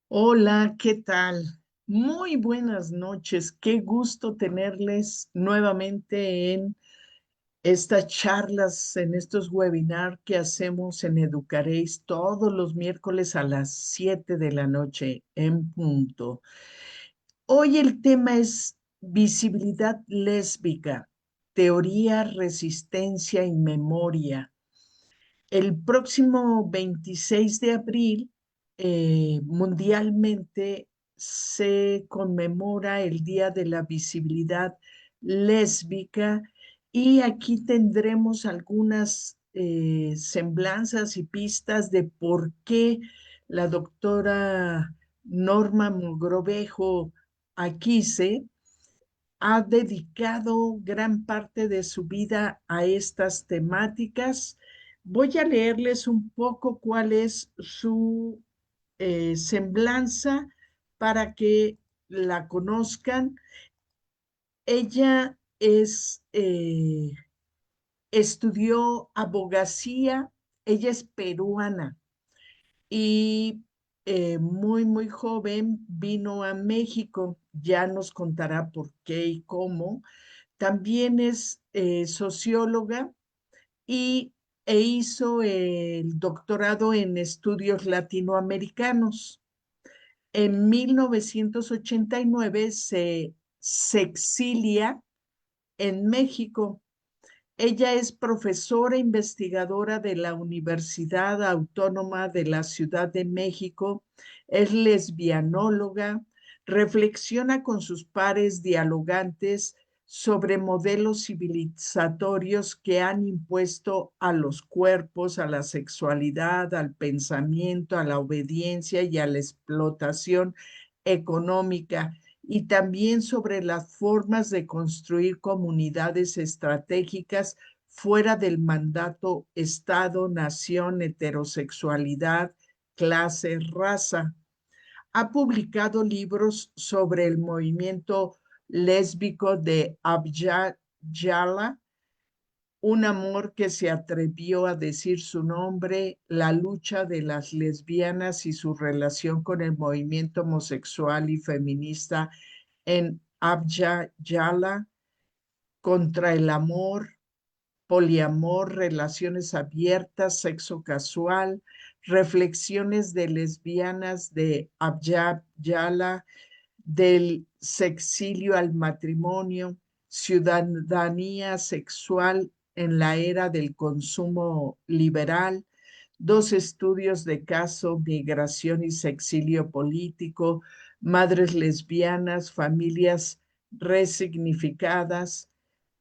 Hola, ¿qué tal? Muy buenas noches. Qué gusto tenerles nuevamente en estas charlas, en estos webinars que hacemos en Educaréis todos los miércoles a las 7 de la noche en punto. Hoy el tema es visibilidad lésbica, teoría, resistencia y memoria. El próximo 26 de abril, mundialmente se conmemora el Día de la Visibilidad Lésbica y aquí tendremos algunas semblanzas y pistas de por qué la doctora Norma Mogrovejo Aquise ha dedicado gran parte de su vida a estas temáticas. Voy a leerles un poco cuál es su semblanza para que la conozcan. Ella estudió abogacía, ella es peruana y muy joven vino a México. Ya nos contará por qué y cómo. También es socióloga y, e hizo el doctorado en estudios latinoamericanos. En 1989 se exilia en México. Ella es profesora investigadora de la Universidad Autónoma de la Ciudad de México, es lesbianóloga, reflexiona con sus pares dialogantes sobre modelos civilizatorios que han impuesto a los cuerpos, a la sexualidad, al pensamiento, a la obediencia y a la explotación económica, y también sobre las formas de construir comunidades estratégicas fuera del mandato Estado, nación, heterosexualidad, clase, raza. Ha publicado libros sobre el movimiento lésbico de Abya Yala, un amor que se atrevió a decir su nombre, la lucha de las lesbianas y su relación con el movimiento homosexual y feminista en Abya Yala, contra el amor, poliamor, relaciones abiertas, sexo casual, reflexiones de lesbianas de Abya Yala, del sexilio al matrimonio, ciudadanía sexual en la era del consumo liberal, dos estudios de caso, migración y sexilio político, madres lesbianas, familias resignificadas,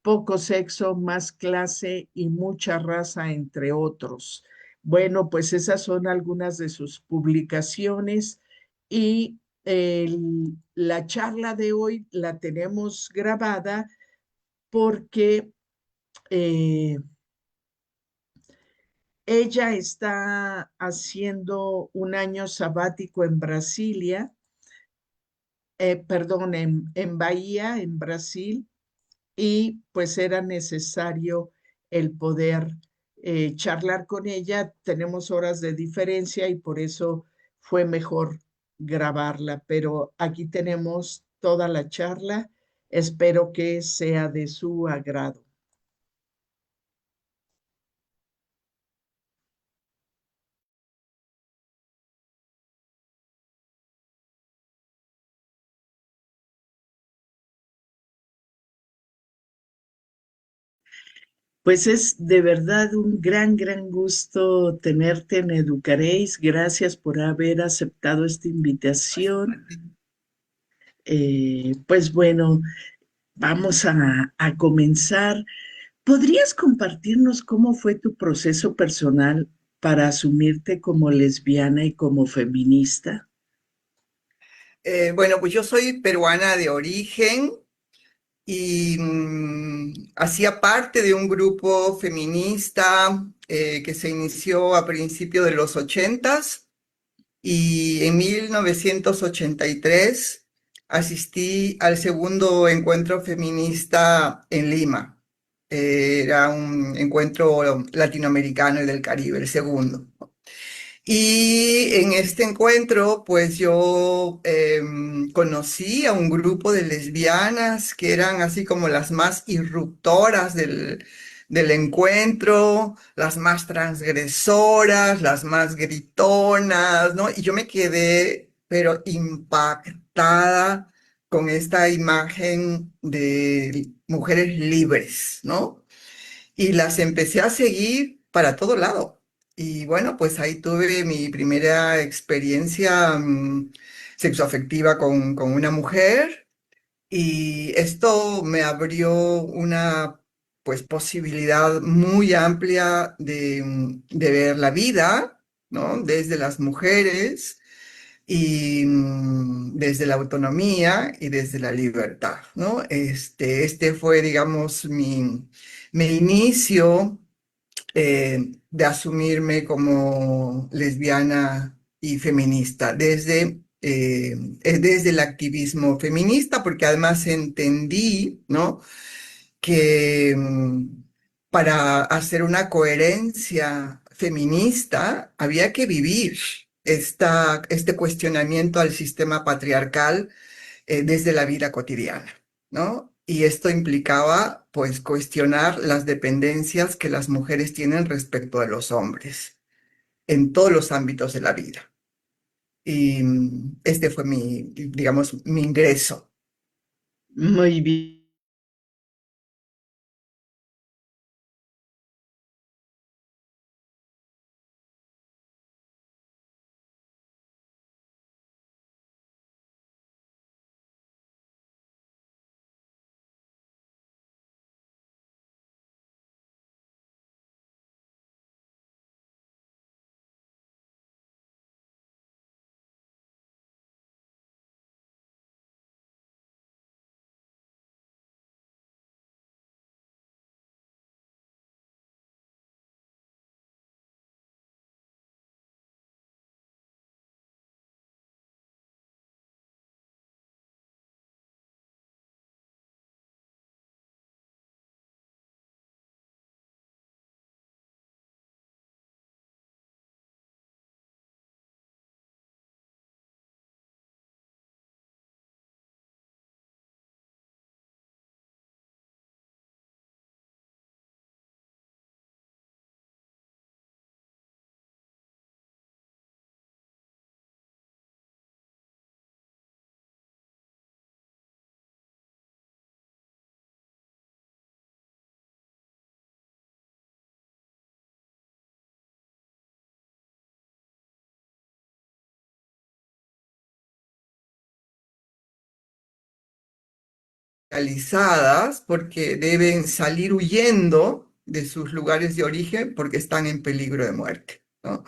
poco sexo, más clase y mucha raza, entre otros. Bueno, pues esas son algunas de sus publicaciones y la charla de hoy la tenemos grabada porque eh, ella está haciendo un año sabático en Brasilia, perdón, en Bahía, en Brasil, y pues era necesario el poder charlar con ella. Tenemos horas de diferencia y por eso fue mejor grabarla, pero aquí tenemos toda la charla. Espero que sea de su agrado. Pues es de verdad un gran gusto tenerte en Educaréis. Gracias por haber aceptado esta invitación. Pues bueno, vamos a comenzar. ¿Podrías compartirnos cómo fue tu proceso personal para asumirte como lesbiana y como feminista? Bueno, pues yo soy peruana de origen y hacía parte de un grupo feminista que se inició a principios de los ochentas, y en 1983 asistí al segundo encuentro feminista en Lima. Era un encuentro latinoamericano y del Caribe, el segundo. Y en este encuentro, pues yo conocí a un grupo de lesbianas que eran así como las más irruptoras del encuentro, las más transgresoras, las más gritonas, ¿no? Y yo me quedé, pero impactada con esta imagen de mujeres libres, ¿no? Y las empecé a seguir para todo lado. Y bueno, pues ahí tuve mi primera experiencia sexoafectiva con una mujer y esto me abrió una pues posibilidad muy amplia de ver la vida, ¿no? Desde las mujeres y desde la autonomía y desde la libertad, ¿no? Este fue, digamos, mi inicio de asumirme como lesbiana y feminista, desde el activismo feminista, porque además entendí, ¿no? que para hacer una coherencia feminista había que vivir este cuestionamiento al sistema patriarcal desde la vida cotidiana, ¿no? Y esto implicaba, pues, cuestionar las dependencias que las mujeres tienen respecto a los hombres en todos los ámbitos de la vida. Y este fue digamos, mi ingreso. Muy bien. Realizadas porque deben salir huyendo de sus lugares de origen porque están en peligro de muerte, ¿no?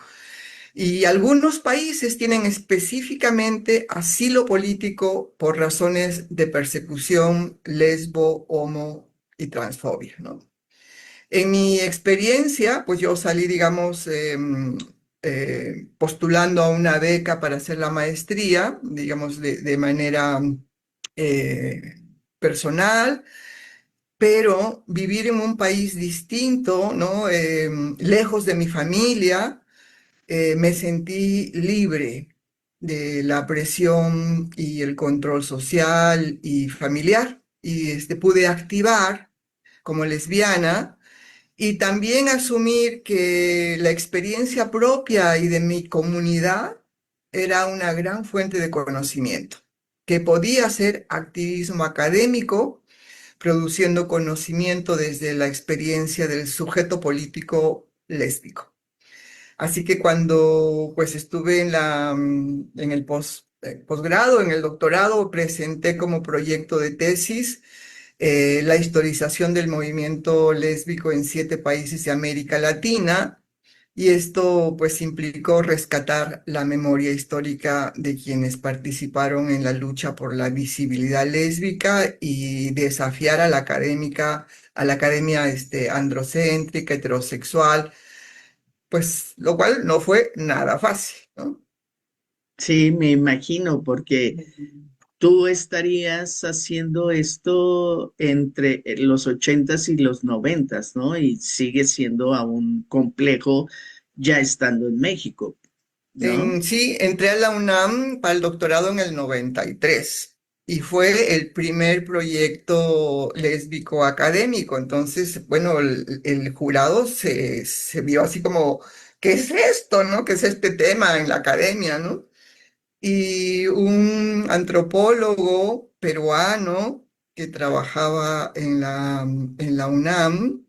Y algunos países tienen específicamente asilo político por razones de persecución, lesbo, homo y transfobia, ¿no? En mi experiencia, pues yo salí, digamos, postulando a una beca para hacer la maestría, digamos, de manera eh, personal, pero vivir en un país distinto, ¿no? Lejos de mi familia, me sentí libre de la presión y el control social y familiar, y pude activar como lesbiana y también asumir que la experiencia propia y de mi comunidad era una gran fuente de conocimiento, que podía hacer activismo académico, produciendo conocimiento desde la experiencia del sujeto político lésbico. Así que cuando pues estuve en el posgrado, en el doctorado, presenté como proyecto de tesis la historización del movimiento lésbico en 7 países de América Latina, y esto pues implicó rescatar la memoria histórica de quienes participaron en la lucha por la visibilidad lésbica y desafiar a la academia androcéntrica, heterosexual, pues lo cual no fue nada fácil, ¿no? Sí, me imagino, porque tú estarías haciendo esto entre los ochentas y los noventas, ¿no? Y sigue siendo aún complejo ya estando en México. ¿no? Sí, entré a la UNAM para el doctorado en el 93 y fue el primer proyecto lésbico académico. Entonces, bueno, el jurado se vio así como, ¿qué es esto, no? ¿Qué es este tema en la academia, no? Y un antropólogo peruano que trabajaba en la UNAM,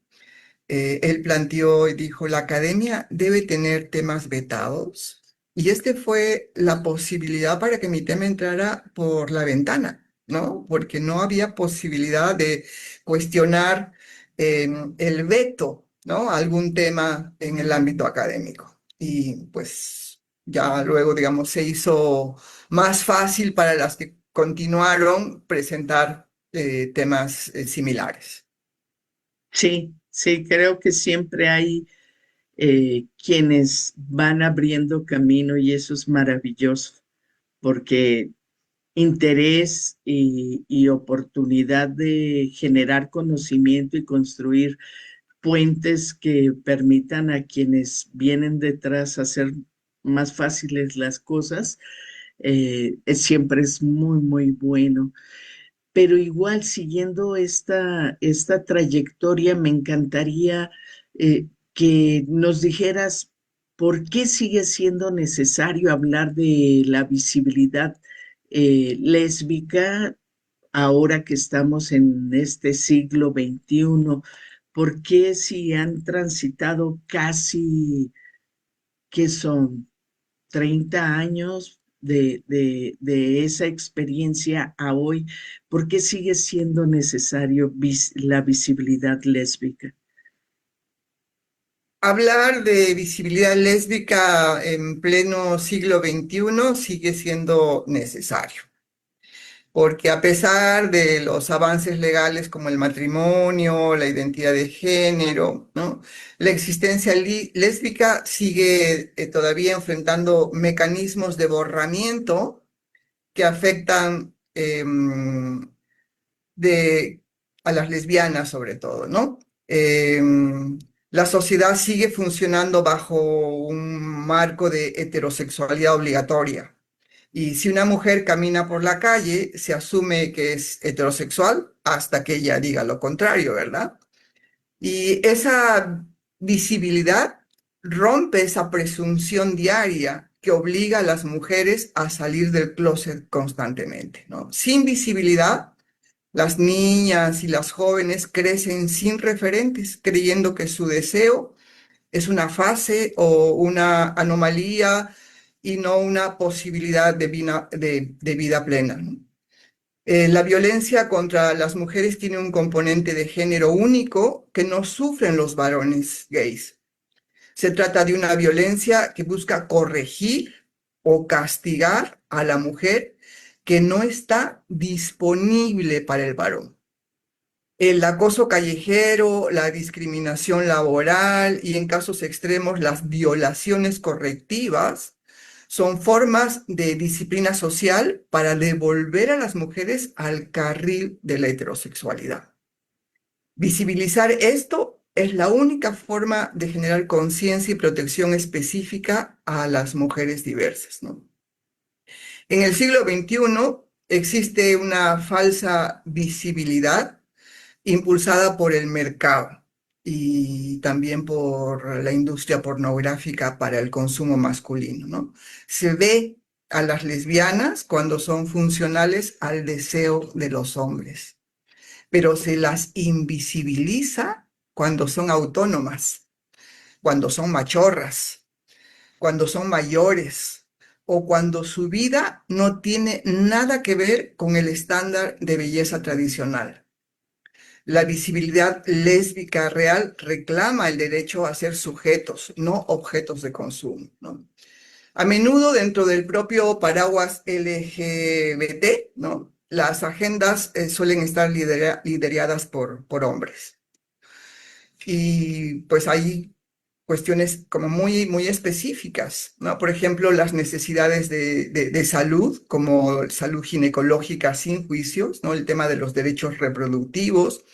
él planteó y dijo, la academia debe tener temas vetados. Y este fue la posibilidad para que mi tema entrara por la ventana, ¿no? Porque no había posibilidad de cuestionar el veto, ¿no? Algún tema en el ámbito académico. Y pues ya luego, digamos, se hizo más fácil para las que continuaron presentar temas similares. Sí, sí, creo que siempre hay quienes van abriendo camino y eso es maravilloso, porque interés y oportunidad de generar conocimiento y construir puentes que permitan a quienes vienen detrás hacer más fáciles las cosas, siempre es muy, muy bueno. Pero igual siguiendo esta trayectoria, me encantaría que nos dijeras por qué sigue siendo necesario hablar de la visibilidad lésbica ahora que estamos en este siglo XXI. ¿Por qué si han transitado casi, qué son? 30 años de esa experiencia a hoy, ¿por qué sigue siendo necesario la visibilidad lésbica? Hablar de visibilidad lésbica en pleno siglo XXI sigue siendo necesario, porque a pesar de los avances legales como el matrimonio, la identidad de género, ¿no? La existencia lésbica sigue todavía enfrentando mecanismos de borramiento que afectan de, a las lesbianas sobre todo, ¿no? La sociedad sigue funcionando bajo un marco de heterosexualidad obligatoria. Y si una mujer camina por la calle, se asume que es heterosexual hasta que ella diga lo contrario, ¿verdad? Y esa visibilidad rompe esa presunción diaria que obliga a las mujeres a salir del closet constantemente, ¿no? Sin visibilidad, las niñas y las jóvenes crecen sin referentes, creyendo que su deseo es una fase o una anomalía y no una posibilidad de vida plena, ¿no? La violencia contra las mujeres tiene un componente de género único que no sufren los varones gays. Se trata de una violencia que busca corregir o castigar a la mujer que no está disponible para el varón. El acoso callejero, la discriminación laboral y en casos extremos las violaciones correctivas son formas de disciplina social para devolver a las mujeres al carril de la heterosexualidad. Visibilizar esto es la única forma de generar conciencia y protección específica a las mujeres diversas, ¿no? En el siglo XXI existe una falsa visibilidad impulsada por el mercado y también por la industria pornográfica para el consumo masculino, ¿no? Se ve a las lesbianas cuando son funcionales al deseo de los hombres, pero se las invisibiliza cuando son autónomas, cuando son machorras, cuando son mayores o cuando su vida no tiene nada que ver con el estándar de belleza tradicional. La visibilidad lésbica real reclama el derecho a ser sujetos, no objetos de consumo, ¿no? A menudo dentro del propio paraguas LGBT, ¿no? Las agendas suelen estar lideradas por hombres. Y pues hay cuestiones como muy, muy específicas, ¿no? Por ejemplo, las necesidades de salud, como salud ginecológica sin juicios, ¿no? El tema de los derechos reproductivos,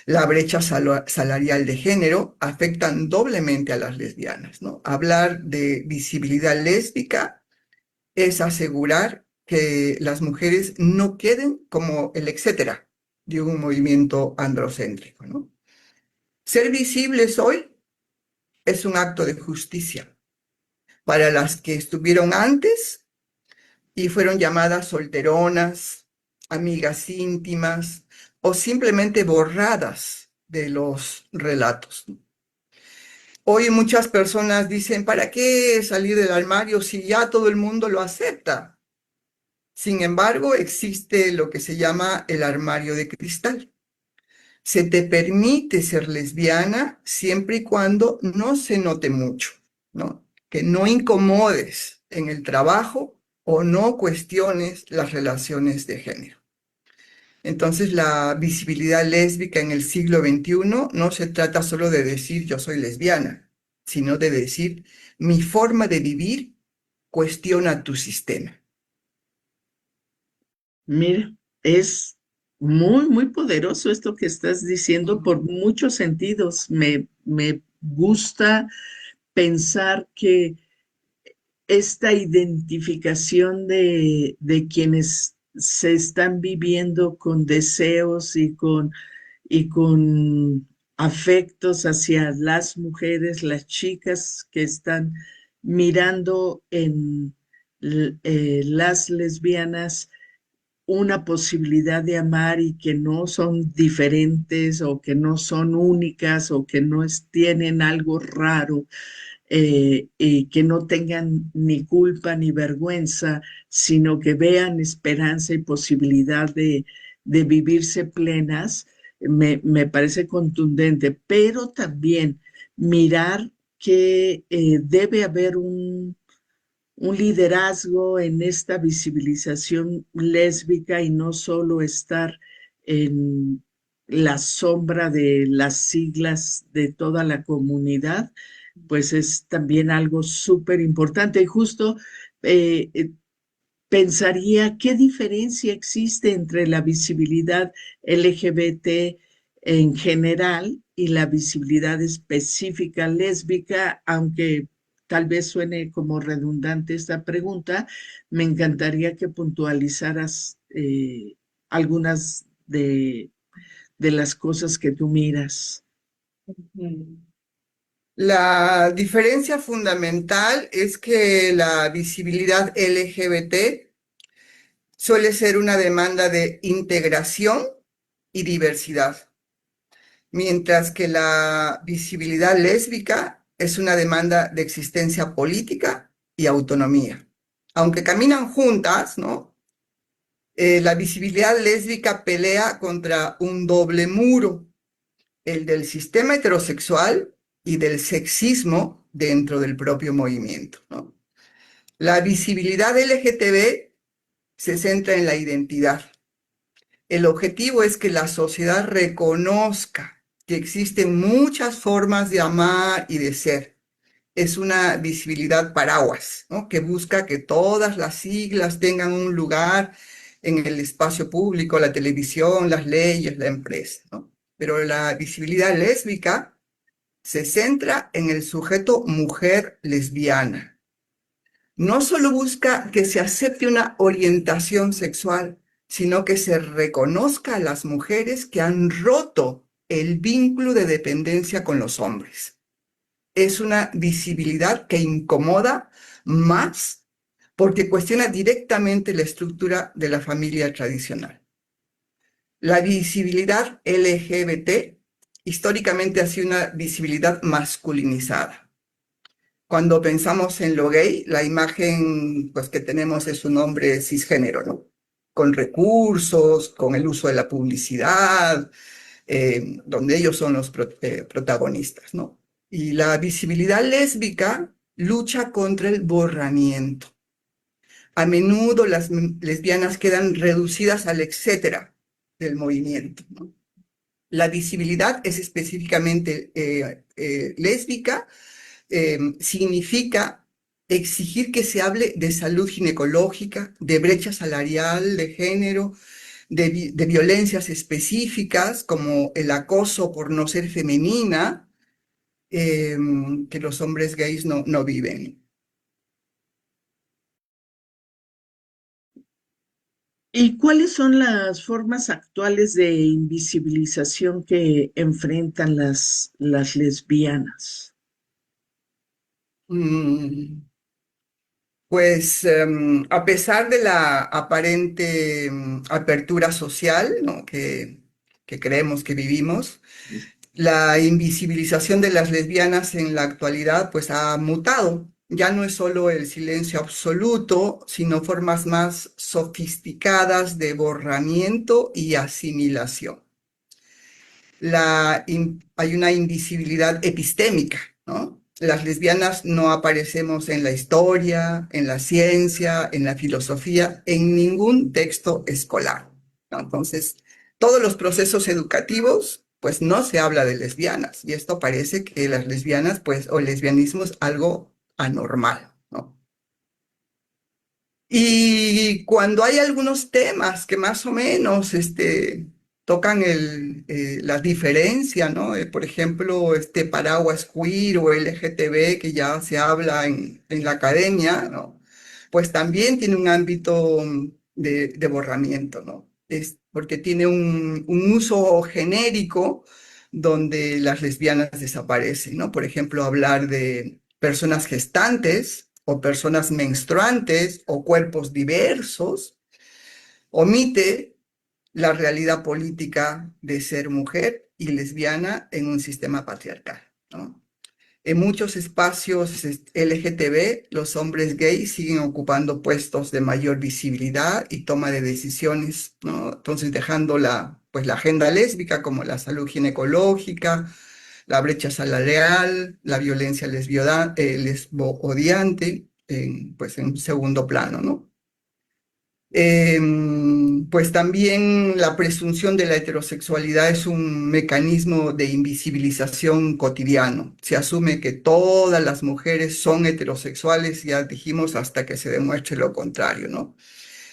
la brecha salarial de género afectan doblemente a las lesbianas, ¿no? Hablar de visibilidad lésbica es asegurar que las mujeres no queden como el etcétera de un movimiento androcéntrico, ¿no? Ser visibles hoy es un acto de justicia para las que estuvieron antes y fueron llamadas solteronas, amigas íntimas o simplemente borradas de los relatos. Hoy muchas personas dicen, ¿para qué salir del armario si ya todo el mundo lo acepta? Sin embargo, existe lo que se llama el armario de cristal. Se te permite ser lesbiana siempre y cuando no se note mucho, ¿no? Que no incomodes en el trabajo o no cuestiones las relaciones de género. Entonces, la visibilidad lésbica en el siglo XXI no se trata solo de decir yo soy lesbiana, sino de decir mi forma de vivir cuestiona tu sistema. Mira, es muy poderoso esto que estás diciendo por muchos sentidos. Me gusta pensar que esta identificación de quienes se están viviendo con deseos y con afectos hacia las mujeres, las chicas que están mirando en las lesbianas una posibilidad de amar y que no son diferentes o que no son únicas o que no tienen algo raro, y que no tengan ni culpa ni vergüenza, sino que vean esperanza y posibilidad de vivirse plenas, me parece contundente, pero también mirar que debe haber un liderazgo en esta visibilización lésbica y no solo estar en la sombra de las siglas de toda la comunidad, pues es también algo súper importante. Y justo eh, eh, pensaría qué diferencia existe entre la visibilidad LGBT en general y la visibilidad específica lésbica, aunque tal vez suene como redundante esta pregunta, me encantaría que puntualizaras algunas de las cosas que tú miras. Mm. La diferencia fundamental es que la visibilidad LGBT suele ser una demanda de integración y diversidad, mientras que la visibilidad lésbica es una demanda de existencia política y autonomía. Aunque caminan juntas, ¿no? La visibilidad lésbica pelea contra un doble muro, el del sistema heterosexual y del sexismo dentro del propio movimiento, ¿no? La visibilidad LGTB se centra en la identidad. El objetivo es que la sociedad reconozca que existen muchas formas de amar y de ser. Es una visibilidad paraguas, ¿no? Que busca que todas las siglas tengan un lugar en el espacio público, la televisión, las leyes, la empresa, ¿no? Pero la visibilidad lésbica se centra en el sujeto mujer lesbiana. No solo busca que se acepte una orientación sexual, sino que se reconozca a las mujeres que han roto el vínculo de dependencia con los hombres. Es una visibilidad que incomoda más porque cuestiona directamente la estructura de la familia tradicional. La visibilidad LGBT históricamente ha sido una visibilidad masculinizada. Cuando pensamos en lo gay, la imagen pues, que tenemos es un hombre cisgénero, ¿no? Con recursos, con el uso de la publicidad, donde ellos son los protagonistas, ¿no? Y la visibilidad lésbica lucha contra el borramiento. A menudo las lesbianas quedan reducidas al etcétera del movimiento, ¿no? La visibilidad es específicamente lésbica, significa exigir que se hable de salud ginecológica, de brecha salarial, de género, de violencias específicas como el acoso por no ser femenina, que los hombres gays no viven. ¿Y cuáles son las formas actuales de invisibilización que enfrentan las lesbianas? Mm, Pues a pesar de la aparente apertura social, ¿no? que creemos que vivimos, la invisibilización de las lesbianas en la actualidad pues ha mutado. Ya no es solo el silencio absoluto, sino formas más sofisticadas de borramiento y asimilación. Hay una invisibilidad epistémica, ¿no? Las lesbianas no aparecemos en la historia, en la ciencia, en la filosofía, en ningún texto escolar, ¿no? Entonces, todos los procesos educativos, pues no se habla de lesbianas, y esto parece que las lesbianas, pues, o el lesbianismo es algo anormal, ¿no? Y cuando hay algunos temas que más o menos tocan la diferencia, ¿no? Por ejemplo, este paraguas queer o LGTB que ya se habla en la academia, ¿no? Pues también tiene un ámbito de borramiento, ¿no? Es porque tiene un uso genérico donde las lesbianas desaparecen, ¿no? Por ejemplo, hablar de personas gestantes o personas menstruantes o cuerpos diversos omite la realidad política de ser mujer y lesbiana en un sistema patriarcal, ¿no? En muchos espacios LGTB, los hombres gays siguen ocupando puestos de mayor visibilidad y toma de decisiones, ¿no? Entonces, dejando pues, la agenda lésbica como la salud ginecológica, la brecha salarial, la violencia lesbo-odiante, pues en segundo plano, ¿no? Pues también la presunción de la heterosexualidad es un mecanismo de invisibilización cotidiano. Se asume que todas las mujeres son heterosexuales, ya dijimos, hasta que se demuestre lo contrario, ¿no?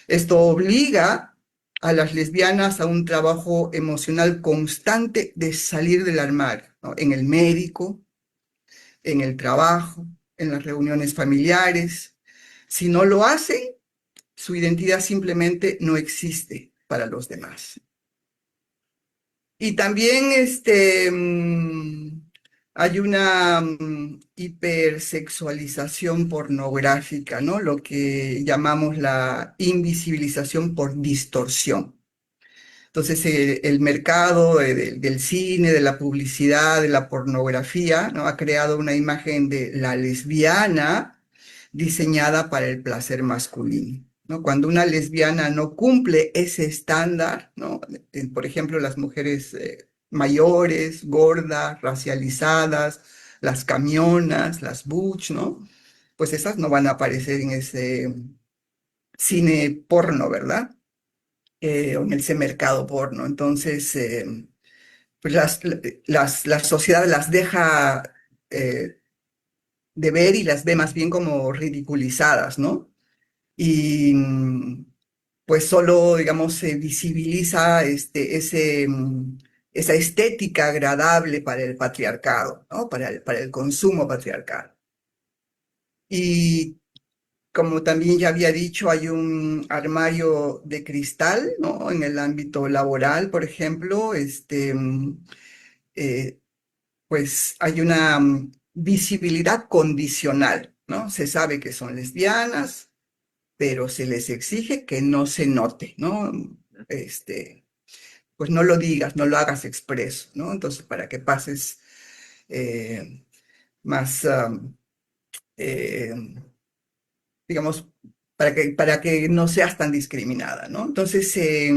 Esto obliga a las lesbianas a un trabajo emocional constante de salir del armario, ¿no? En el médico, en el trabajo, en las reuniones familiares. Si no lo hacen, su identidad simplemente no existe para los demás. Y también hay una hipersexualización pornográfica, ¿no? Lo que llamamos la invisibilización por distorsión. Entonces, el mercado del cine, de la publicidad, de la pornografía, ¿no? Ha creado una imagen de la lesbiana diseñada para el placer masculino, ¿no? Cuando una lesbiana no cumple ese estándar, ¿no? Por ejemplo, las mujeres mayores, gordas, racializadas, las camionas, las butch, ¿no? Pues esas no van a aparecer en ese cine porno, ¿verdad? O en ese mercado porno. Entonces, pues la sociedad las deja eh, de ver y las ve más bien como ridiculizadas, ¿no? Y pues solo, digamos, se visibiliza esa estética agradable para el patriarcado, ¿no? Para el consumo patriarcal. Y como también ya había dicho, hay un armario de cristal, ¿no? En el ámbito laboral, por ejemplo, eh, pues hay una visibilidad condicional, ¿no? Se sabe que son lesbianas, pero se les exige que no se note, ¿no? Este, pues no lo digas, no lo hagas expreso, ¿no? Entonces, para que pases eh, más, eh, digamos, para que no seas tan discriminada, ¿no? Entonces se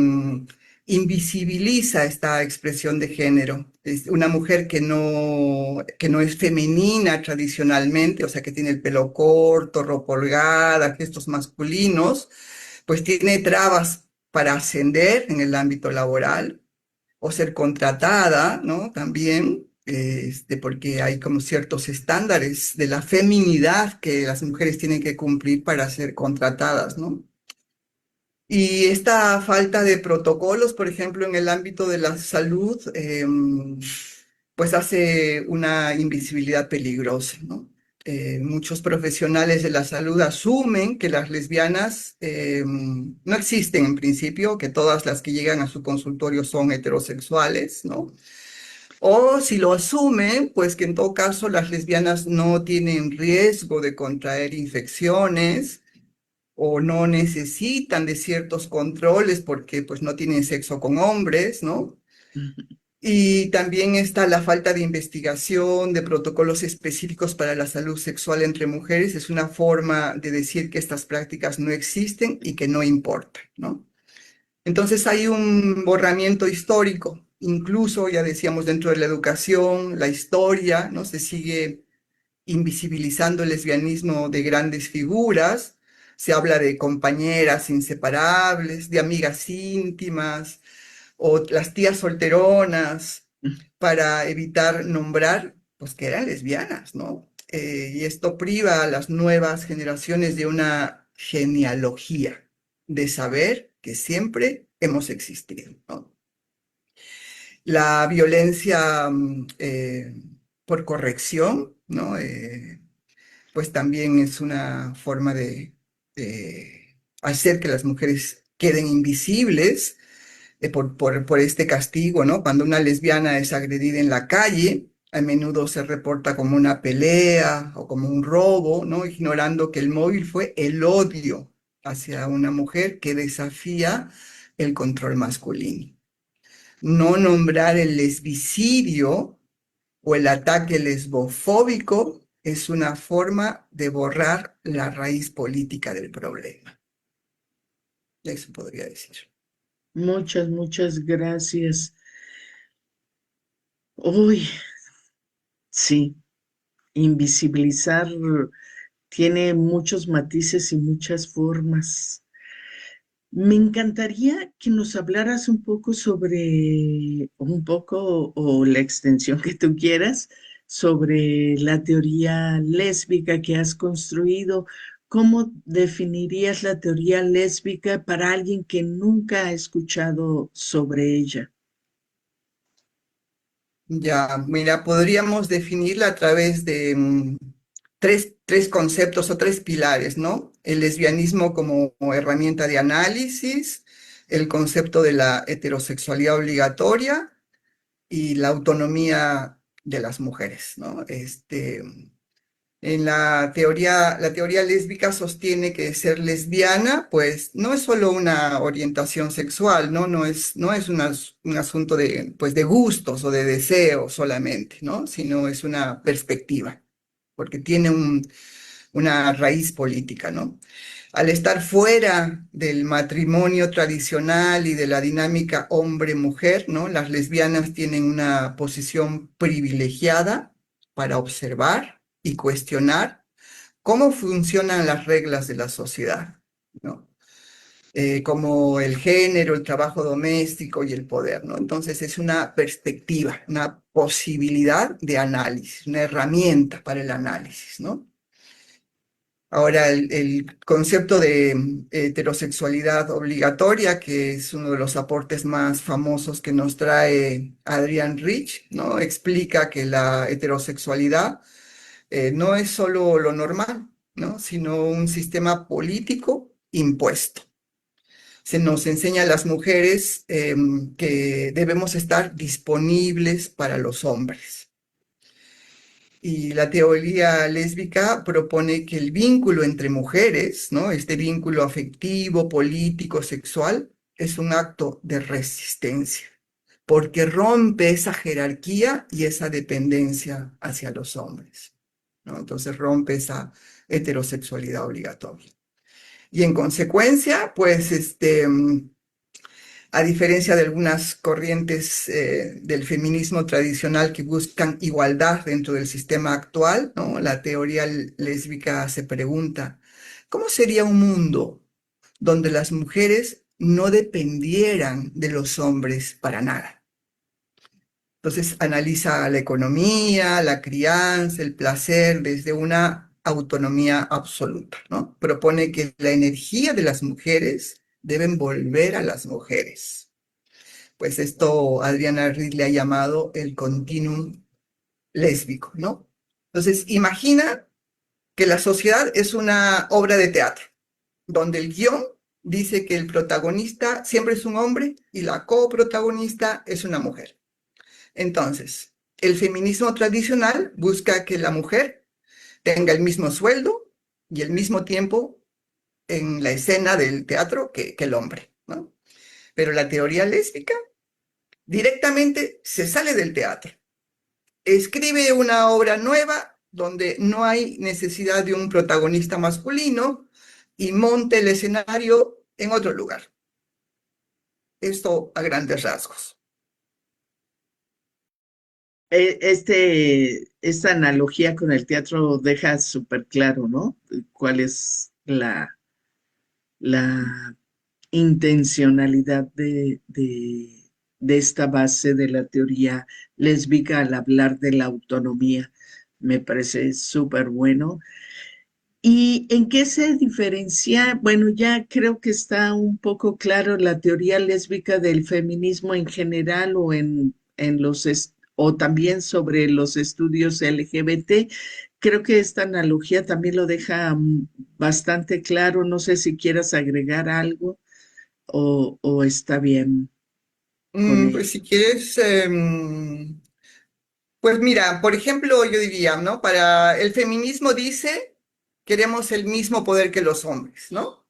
invisibiliza esta expresión de género. Es una mujer que no es femenina tradicionalmente, o sea, que tiene el pelo corto, ropa holgada, gestos masculinos, pues tiene trabas para ascender en el ámbito laboral o ser contratada, ¿no? También, porque hay como ciertos estándares de la feminidad que las mujeres tienen que cumplir para ser contratadas, ¿no? Y esta falta de protocolos, por ejemplo, en el ámbito de la salud, pues hace una invisibilidad peligrosa, ¿no? Muchos profesionales de la salud asumen que las lesbianas no existen en principio, que todas las que llegan a su consultorio son heterosexuales, ¿no? O si lo asumen, pues que en todo caso las lesbianas no tienen riesgo de contraer infecciones o no necesitan de ciertos controles porque pues no tienen sexo con hombres, ¿no? Y también está la falta de investigación, de protocolos específicos para la salud sexual entre mujeres. Es una forma de decir que estas prácticas no existen y que no importan, ¿no? Entonces hay un borramiento histórico, incluso ya decíamos dentro de la educación, la historia, ¿no? Se sigue invisibilizando el lesbianismo de grandes figuras. Se habla de compañeras inseparables, de amigas íntimas o las tías solteronas para evitar nombrar, pues que eran lesbianas, ¿no? Y esto priva a las nuevas generaciones de una genealogía, de saber que siempre hemos existido, ¿no? La violencia por corrección, ¿no? Pues también es una forma de hacer que las mujeres queden invisibles por este castigo, ¿no? Cuando una lesbiana es agredida en la calle, a menudo se reporta como una pelea o como un robo, ¿no? Ignorando que el móvil fue el odio hacia una mujer que desafía el control masculino. No nombrar el lesbicidio o el ataque lesbofóbico es una forma de borrar la raíz política del problema. Eso podría decir. Muchas, muchas gracias. Uy, sí, invisibilizar tiene muchos matices y muchas formas. Me encantaría que nos hablaras un poco o la extensión que tú quieras, sobre la teoría lésbica que has construido. ¿Cómo definirías la teoría lésbica para alguien que nunca ha escuchado sobre ella? Ya, mira, podríamos definirla a través de tres conceptos o tres pilares, ¿no? El lesbianismo como herramienta de análisis, el concepto de la heterosexualidad obligatoria y la autonomía de las mujeres, ¿no? En la teoría lésbica sostiene que ser lesbiana, pues, no es solo una orientación sexual, ¿no? No es un asunto de, pues, de gustos o de deseos solamente, ¿no? Sino es una perspectiva, porque tiene una raíz política, ¿no? Al estar fuera del matrimonio tradicional y de la dinámica hombre-mujer, ¿no? Las lesbianas tienen una posición privilegiada para observar y cuestionar cómo funcionan las reglas de la sociedad, ¿no? Como el género, el trabajo doméstico y el poder, ¿no? Entonces es una perspectiva, una posibilidad de análisis, una herramienta para el análisis, ¿no? Ahora, el concepto de heterosexualidad obligatoria, que es uno de los aportes más famosos que nos trae Adrian Rich, ¿no? Explica que la heterosexualidad no es solo lo normal, ¿no? Sino un sistema político impuesto. Se nos enseña a las mujeres que debemos estar disponibles para los hombres. Y la teoría lésbica propone que el vínculo entre mujeres, ¿no? Este vínculo afectivo, político, sexual, es un acto de resistencia, porque rompe esa jerarquía y esa dependencia hacia los hombres, ¿no? Entonces rompe esa heterosexualidad obligatoria. Y en consecuencia, pues, a diferencia de algunas corrientes del feminismo tradicional que buscan igualdad dentro del sistema actual, ¿no? La teoría lésbica se pregunta, ¿cómo sería un mundo donde las mujeres no dependieran de los hombres para nada? Entonces analiza la economía, la crianza, el placer desde una autonomía absoluta, ¿no? Propone que la energía de las mujeres deben volver a las mujeres. Pues esto Adriana Reed le ha llamado el continuum lésbico, ¿no? Entonces, imagina que la sociedad es una obra de teatro, donde el guión dice que el protagonista siempre es un hombre y la coprotagonista es una mujer. Entonces, el feminismo tradicional busca que la mujer tenga el mismo sueldo y el mismo tiempo en la escena del teatro que el hombre, ¿no? Pero la teoría lésbica directamente se sale del teatro, escribe una obra nueva donde no hay necesidad de un protagonista masculino y monte el escenario en otro lugar. Esto a grandes rasgos. Esta analogía con el teatro deja súper claro, ¿no? Cuál es la intencionalidad de esta base de la teoría lésbica al hablar de la autonomía. Me parece súper bueno. ¿Y en qué se diferencia? Bueno, ya creo que está un poco claro la teoría lésbica del feminismo en general o o también sobre los estudios LGBT. Creo que esta analogía también lo deja bastante claro. No sé si quieras agregar algo o está bien con Pues ello. si quieres, pues mira, por ejemplo, yo diría, ¿no? Para el feminismo dice, queremos el mismo poder que los hombres, ¿no?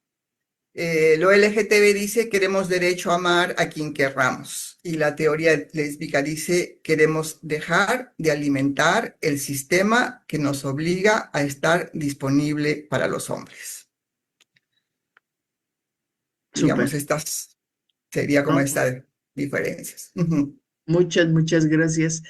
Lo LGTB dice, queremos derecho a amar a quien querramos. Y la teoría lésbica dice, queremos dejar de alimentar el sistema que nos obliga a estar disponible para los hombres. Súper, Digamos, estas sería como ¿no? estas diferencias. Ujú. Muchas gracias.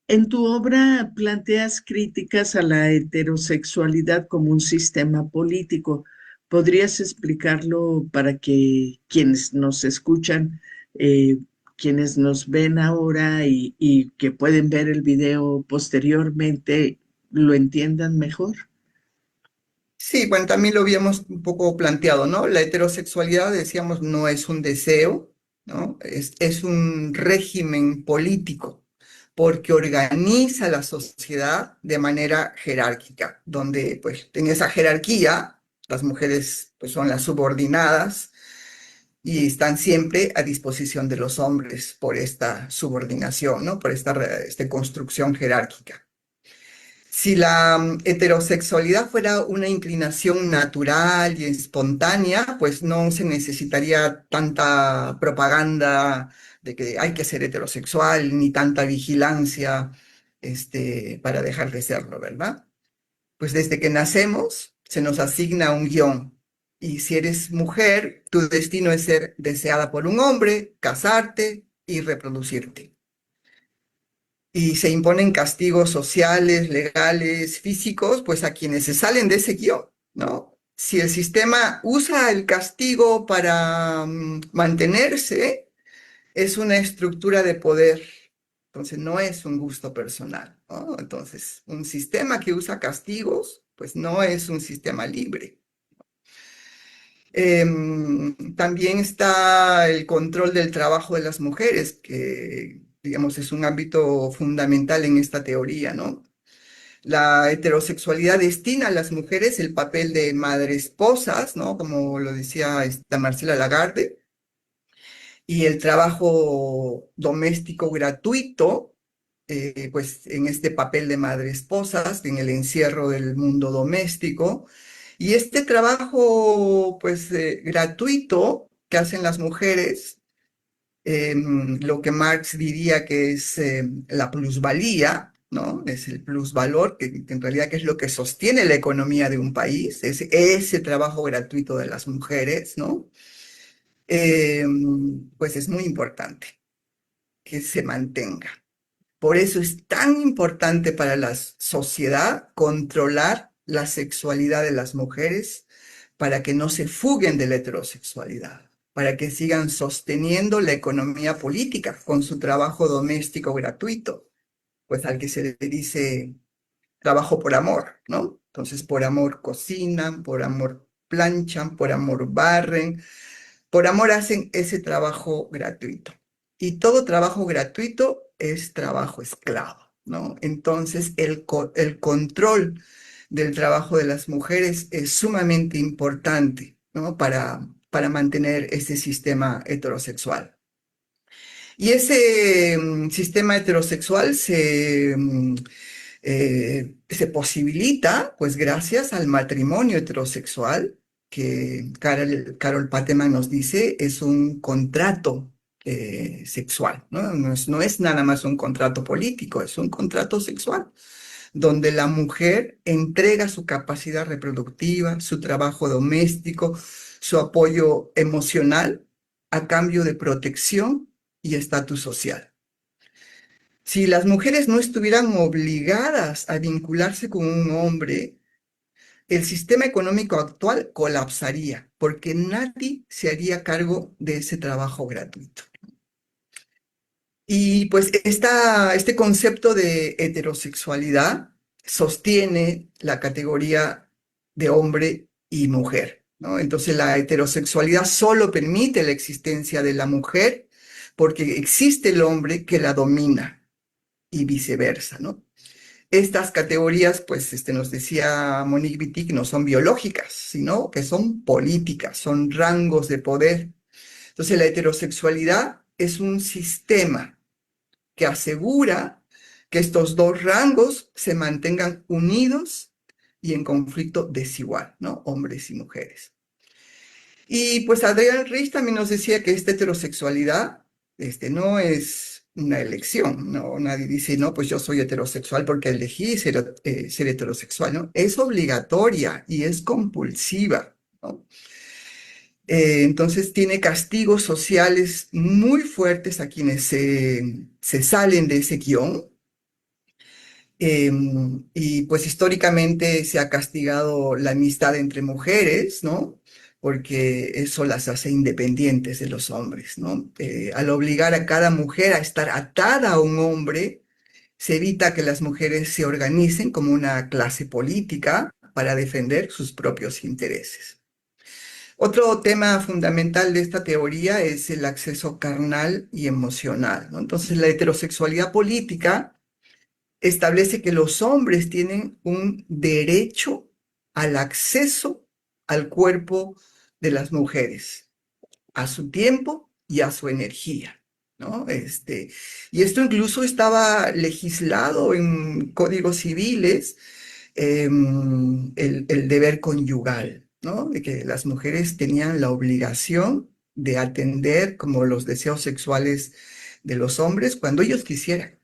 En tu obra planteas críticas a la heterosexualidad como un sistema político. ¿Podrías explicarlo para que quienes nos escuchan, eh, quienes nos ven ahora y que pueden ver el video posteriormente, lo entiendan mejor? Sí, bueno, también lo habíamos un poco planteado, ¿no? La heterosexualidad, decíamos, no es un deseo, ¿no? Es un régimen político, porque organiza la sociedad de manera jerárquica, donde, pues, en esa jerarquía, las mujeres, pues, son las subordinadas y están siempre a disposición de los hombres por esta subordinación, ¿no? Por esta construcción jerárquica. Si la heterosexualidad fuera una inclinación natural y espontánea, pues no se necesitaría tanta propaganda de que hay que ser heterosexual, ni tanta vigilancia, para dejar de serlo, ¿verdad? Pues desde que nacemos se nos asigna un guión. Y si eres mujer, tu destino es ser deseada por un hombre, casarte y reproducirte. Y se imponen castigos sociales, legales, físicos, pues a quienes se salen de ese guión, ¿no? Si el sistema usa el castigo para mantenerse, es una estructura de poder, entonces no es un gusto personal, ¿no? Entonces, un sistema que usa castigos, pues no es un sistema libre. También está el control del trabajo de las mujeres, que, digamos, es un ámbito fundamental en esta teoría, ¿no? La heterosexualidad destina a las mujeres el papel de madre esposas, ¿no? Como lo decía esta Marcela Lagarde, y el trabajo doméstico gratuito, pues en este papel de madre esposas, en el encierro del mundo doméstico. Y este trabajo, pues, gratuito que hacen las mujeres, lo que Marx diría que es la plusvalía, ¿no? Es el plusvalor, que en realidad que es lo que sostiene la economía de un país, es ese trabajo gratuito de las mujeres, ¿no? Eh, pues es muy importante que se mantenga. Por eso es tan importante para la sociedad controlar la sexualidad de las mujeres para que no se fuguen de la heterosexualidad, para que sigan sosteniendo la economía política con su trabajo doméstico gratuito, pues al que se le dice trabajo por amor, ¿no? Entonces, por amor cocinan, por amor planchan, por amor barren, por amor hacen ese trabajo gratuito. Y todo trabajo gratuito es trabajo esclavo, ¿no? Entonces, el control del trabajo de las mujeres es sumamente importante, ¿no? Para mantener ese sistema heterosexual. Y ese sistema heterosexual se posibilita, pues gracias al matrimonio heterosexual, que Carol Pateman nos dice, es un contrato sexual, ¿no? No es nada más un contrato político, es un contrato sexual, donde la mujer entrega su capacidad reproductiva, su trabajo doméstico, su apoyo emocional a cambio de protección y estatus social. Si las mujeres no estuvieran obligadas a vincularse con un hombre, el sistema económico actual colapsaría, porque nadie se haría cargo de ese trabajo gratuito. Y pues este concepto de heterosexualidad sostiene la categoría de hombre y mujer, ¿no? Entonces la heterosexualidad solo permite la existencia de la mujer porque existe el hombre que la domina y viceversa, ¿no? Estas categorías, pues nos decía Monique Wittig, no son biológicas, sino que son políticas, son rangos de poder. Entonces la heterosexualidad es un sistema que asegura que estos dos rangos se mantengan unidos y en conflicto desigual, ¿no? Hombres y mujeres. Y pues Adrián Rich también nos decía que esta heterosexualidad no es una elección, ¿no? Nadie dice, no, pues yo soy heterosexual porque elegí ser heterosexual, ¿no? Es obligatoria y es compulsiva, ¿no? Entonces tiene castigos sociales muy fuertes a quienes se salen de ese guión. Y pues históricamente se ha castigado la amistad entre mujeres, ¿no? Porque eso las hace independientes de los hombres, ¿no? Al obligar a cada mujer a estar atada a un hombre, se evita que las mujeres se organicen como una clase política para defender sus propios intereses. Otro tema fundamental de esta teoría es el acceso carnal y emocional, ¿no? Entonces, la heterosexualidad política establece que los hombres tienen un derecho al acceso al cuerpo de las mujeres, a su tiempo y a su energía, ¿no? Y esto incluso estaba legislado en códigos civiles, el deber conyugal, ¿no? De que las mujeres tenían la obligación de atender como los deseos sexuales de los hombres cuando ellos quisieran,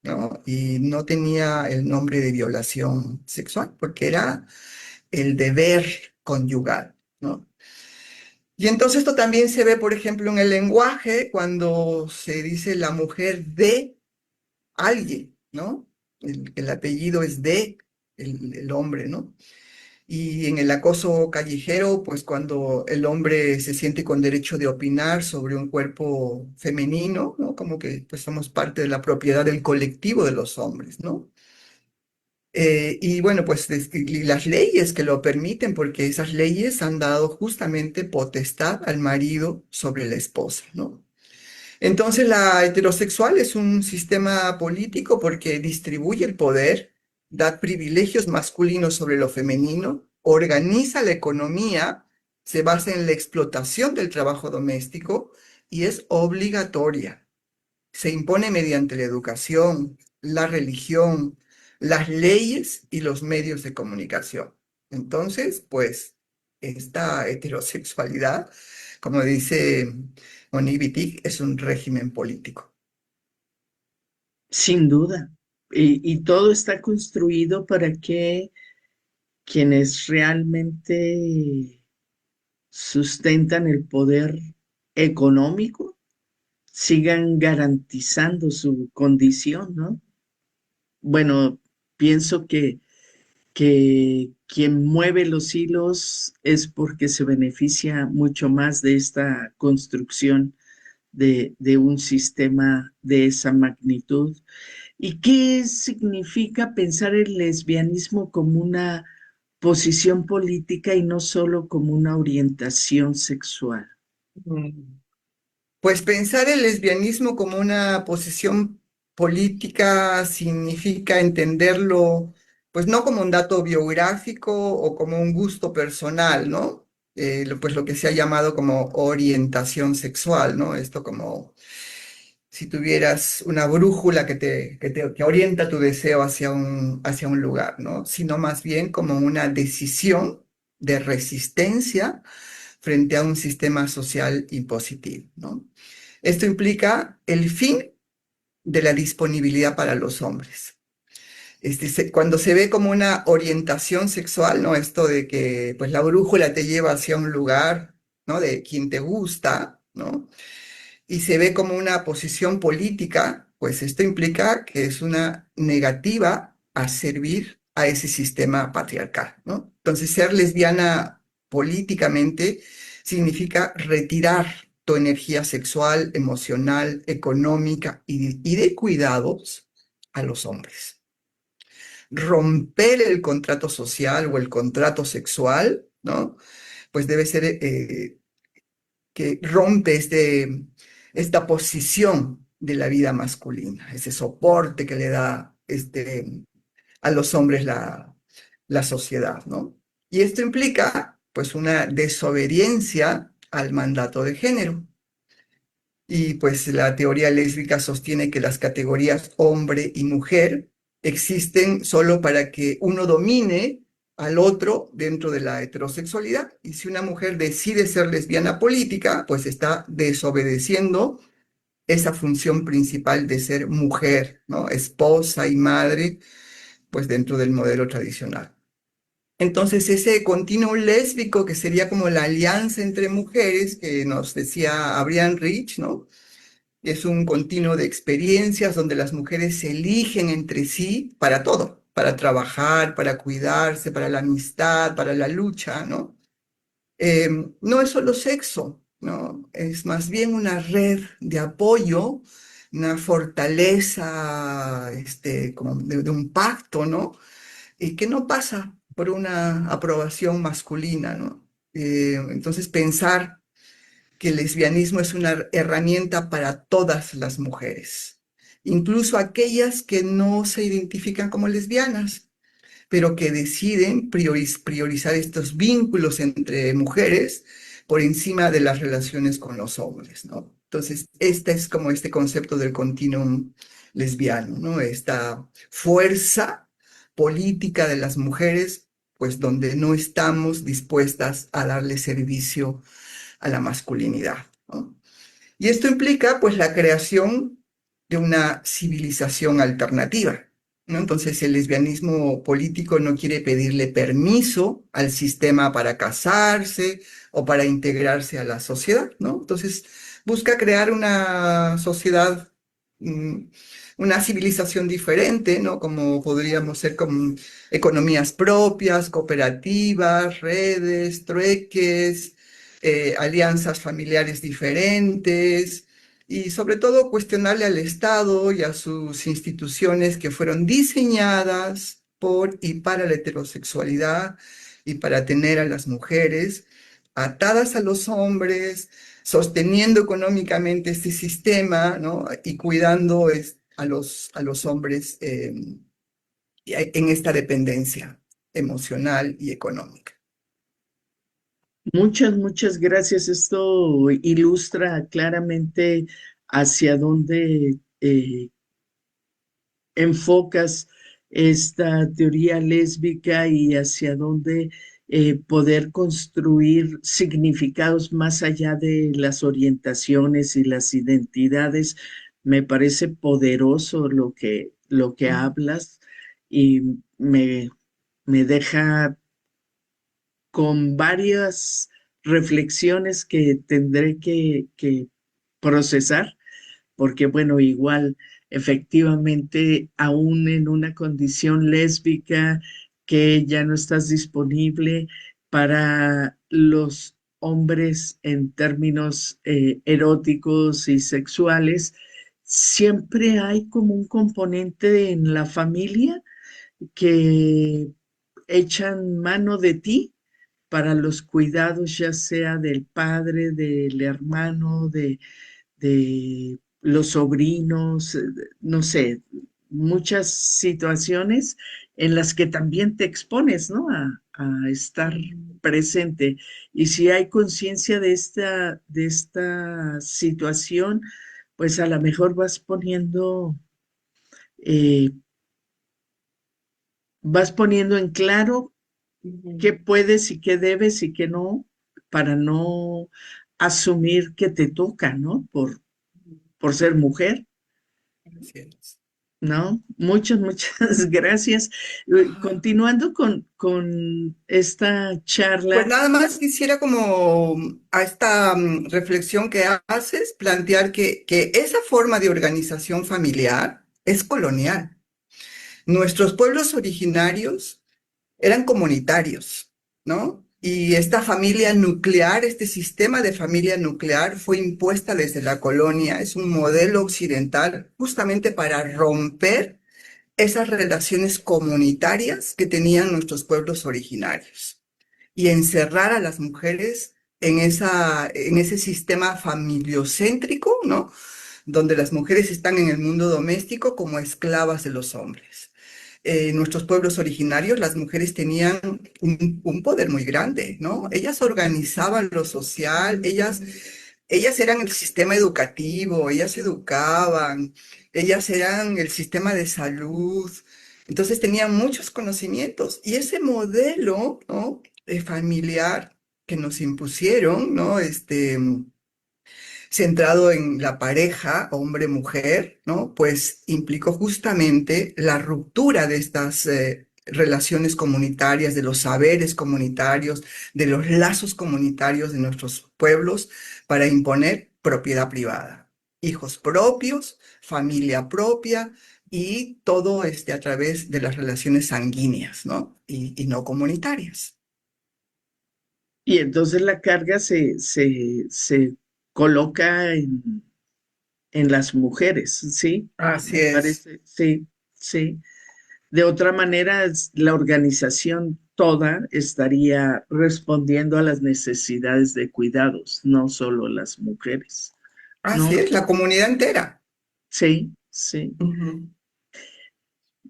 ¿no? Y no tenía el nombre de violación sexual, porque era el deber conyugal, ¿no? Y entonces esto también se ve, por ejemplo, en el lenguaje, cuando se dice la mujer de alguien, ¿no? El apellido es de el hombre, ¿no? Y en el acoso callejero, pues cuando el hombre se siente con derecho de opinar sobre un cuerpo femenino, ¿no? Como que pues somos parte de la propiedad del colectivo de los hombres, ¿no? Y bueno, pues y las leyes que lo permiten, porque esas leyes han dado justamente potestad al marido sobre la esposa, ¿no? Entonces la heterosexual es un sistema político porque distribuye el poder, da privilegios masculinos sobre lo femenino, organiza la economía, se basa en la explotación del trabajo doméstico y es obligatoria. Se impone mediante la educación, la religión, las leyes y los medios de comunicación. Entonces, pues, esta heterosexualidad, como dice Monique Wittig, es un régimen político. Sin duda. Y todo está construido para que quienes realmente sustentan el poder económico sigan garantizando su condición, ¿no? Bueno, pienso que quien mueve los hilos es porque se beneficia mucho más de esta construcción de un sistema de esa magnitud. ¿Y qué significa pensar el lesbianismo como una posición política y no solo como una orientación sexual? Mm. Pues pensar el lesbianismo como una posición política significa entenderlo, pues no como un dato biográfico o como un gusto personal, ¿no? Pues lo que se ha llamado como orientación sexual, ¿no? Esto como si tuvieras una brújula que orienta tu deseo hacia un lugar, ¿no? Sino más bien como una decisión de resistencia frente a un sistema social impositivo, ¿no? Esto implica el fin de la disponibilidad para los hombres. Cuando se ve como una orientación sexual, ¿no? Esto de que pues la brújula te lleva hacia un lugar, ¿no? De quien te gusta, ¿no? Y se ve como una posición política, pues esto implica que es una negativa a servir a ese sistema patriarcal, ¿no? Entonces, ser lesbiana políticamente significa retirar tu energía sexual, emocional, económica y de cuidados a los hombres. Romper el contrato social o el contrato sexual, ¿no? Pues debe ser que rompe esta posición de la vida masculina, ese soporte que le da a los hombres la sociedad, ¿no? Y esto implica, pues, una desobediencia al mandato de género. Y pues la teoría lésbica sostiene que las categorías hombre y mujer existen solo para que uno domine al otro dentro de la heterosexualidad. Y si una mujer decide ser lesbiana política, pues está desobedeciendo esa función principal de ser mujer, ¿no? Esposa y madre, pues dentro del modelo tradicional. Entonces, ese continuum lésbico, que sería como la alianza entre mujeres, que nos decía Abrian Rich, ¿no? Es un continuo de experiencias donde las mujeres se eligen entre sí para todo, para trabajar, para cuidarse, para la amistad, para la lucha, ¿no? No es solo sexo, ¿no? Es más bien una red de apoyo, una fortaleza, como de un pacto, ¿no? Y que no pasa por una aprobación masculina, ¿no? Entonces pensar que el lesbianismo es una herramienta para todas las mujeres, incluso aquellas que no se identifican como lesbianas, pero que deciden priorizar estos vínculos entre mujeres por encima de las relaciones con los hombres, ¿no? Entonces, este es como este concepto del continuum lesbiano, ¿no? Esta fuerza política de las mujeres, pues donde no estamos dispuestas a darle servicio a la masculinidad, ¿no? Y esto implica pues la creación de una civilización alternativa, ¿no? Entonces el lesbianismo político no quiere pedirle permiso al sistema para casarse o para integrarse a la sociedad, ¿no? Entonces busca crear una sociedad, mm, una civilización diferente, ¿no? Como podríamos ser con economías propias, cooperativas, redes, trueques, alianzas familiares diferentes y sobre todo cuestionarle al Estado y a sus instituciones que fueron diseñadas por y para la heterosexualidad y para tener a las mujeres atadas a los hombres, sosteniendo económicamente este sistema, ¿no? Y cuidando a los hombres en esta dependencia emocional y económica. Muchas gracias. Esto ilustra claramente hacia dónde enfocas esta teoría lésbica y hacia dónde poder construir significados más allá de las orientaciones y las identidades. Me parece poderoso lo que Mm. hablas y me deja con varias reflexiones que tendré que procesar porque bueno, igual, efectivamente, aún en una condición lésbica que ya no estás disponible para los hombres en términos eróticos y sexuales, siempre hay como un componente en la familia que echan mano de ti para los cuidados, ya sea del padre, del hermano, de los sobrinos, no sé, muchas situaciones en las que también te expones, ¿no? A estar presente. Y si hay conciencia de esta situación, pues a lo mejor eh, vas poniendo en claro qué Ujú. puedes y qué debes y qué no, para no asumir que te toca, ¿no? Por ser mujer. Así es. No, muchas gracias. Continuando con esta Pues charla, nada más quisiera como a esta reflexión que haces, plantear que esa forma de organización familiar es colonial. Nuestros pueblos originarios eran comunitarios, ¿no? Y esta familia nuclear, este sistema de familia nuclear fue impuesta desde la colonia, es un modelo occidental justamente para romper esas relaciones comunitarias que tenían nuestros pueblos originarios y encerrar a las mujeres en ese sistema familiocéntrico, ¿no? Donde las mujeres están en el mundo doméstico como esclavas de los hombres. En nuestros pueblos originarios, las mujeres tenían un poder muy grande, ¿no? Ellas organizaban lo social, ellas eran el sistema educativo, ellas educaban, ellas eran el sistema de salud. Entonces tenían muchos conocimientos y ese modelo, ¿no? Familiar que nos impusieron, ¿no? Centrado en la pareja, hombre-mujer, ¿no? Pues implicó justamente la ruptura de estas relaciones comunitarias, de los saberes comunitarios, de los lazos comunitarios de nuestros pueblos para imponer propiedad privada, hijos propios, familia propia y todo a través de las relaciones sanguíneas, ¿no? Y no comunitarias. y entonces la carga se coloca en las mujeres, ¿sí? Así Me es. parece, sí, sí. De otra manera, la organización toda estaría respondiendo a las necesidades de cuidados, no solo las mujeres, Así ¿no? es, la comunidad entera. Sí, sí. Ujú.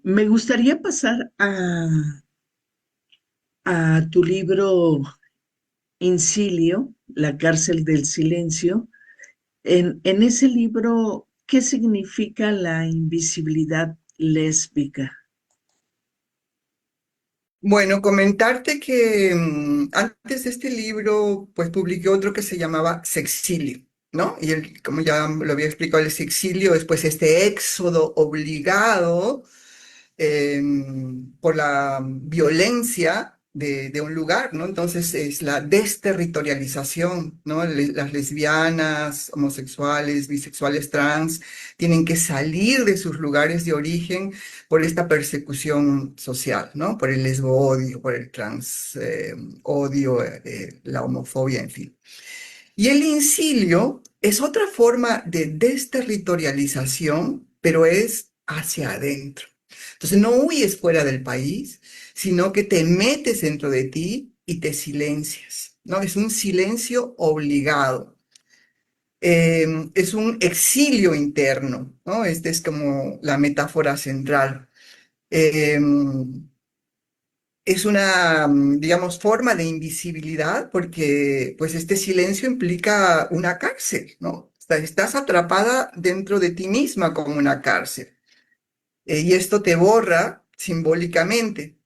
Me gustaría pasar a tu libro Incilio, La cárcel del silencio. En ese libro, ¿qué significa la invisibilidad lésbica? Bueno, comentarte que antes de este libro, pues publiqué otro que se llamaba Sexilio, ¿no? Y como ya lo había explicado, el sexilio es pues este éxodo obligado por la violencia de un lugar, ¿no? Entonces es la desterritorialización, ¿no? Las lesbianas, homosexuales, bisexuales, trans, tienen que salir de sus lugares de origen por esta persecución social, ¿no? Por el lesbo-odio, por el trans odio, la homofobia, en fin. Y el incilio es otra forma de desterritorialización, pero es hacia adentro. Entonces no huyes fuera del país, sino que te metes dentro de ti y te silencias, ¿no? Es un silencio obligado. Es un exilio interno, ¿no? Esta es como la metáfora central. Es una, digamos, forma de invisibilidad porque pues este silencio implica una cárcel, ¿no? Estás atrapada dentro de ti misma como una cárcel. Y esto te borra simbólicamente.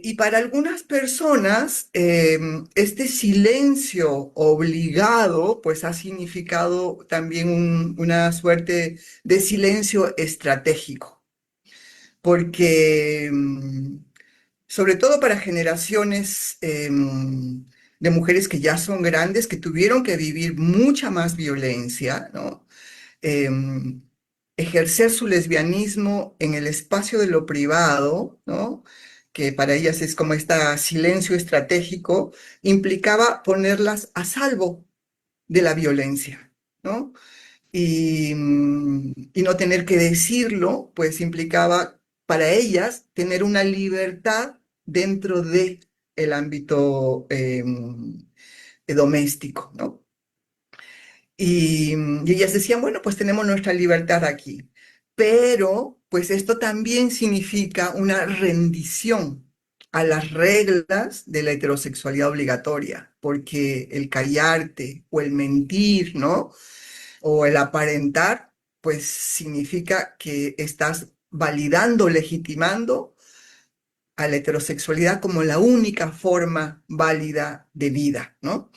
Y para algunas personas, este silencio obligado, pues ha significado también una suerte de silencio estratégico, porque sobre todo para generaciones de mujeres que ya son grandes, que tuvieron que vivir mucha más violencia, ¿no? Em, Ejercer su lesbianismo en el espacio de lo privado, ¿no? Que para ellas es como este silencio estratégico, implicaba ponerlas a salvo de la violencia, ¿no? Y no tener que decirlo, pues implicaba para ellas tener una libertad dentro de el ámbito doméstico, ¿no? Y ellas decían, bueno, pues tenemos nuestra libertad aquí, pero pues esto también significa una rendición a las reglas de la heterosexualidad obligatoria, porque el callarte o el mentir, ¿no? O el aparentar, pues significa que estás validando, legitimando a la heterosexualidad como la única forma válida de vida, ¿no?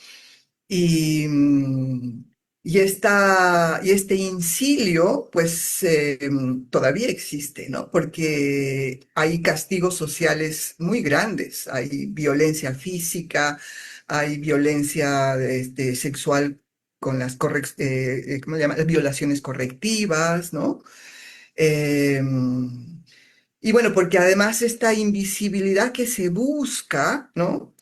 Y, y este incilio, pues todavía existe, ¿no? Porque hay castigos sociales muy grandes, hay violencia física, hay violencia sexual con las ¿cómo se llama? Las violaciones correctivas, ¿no? Y bueno, porque además esta invisibilidad que se busca, ¿no?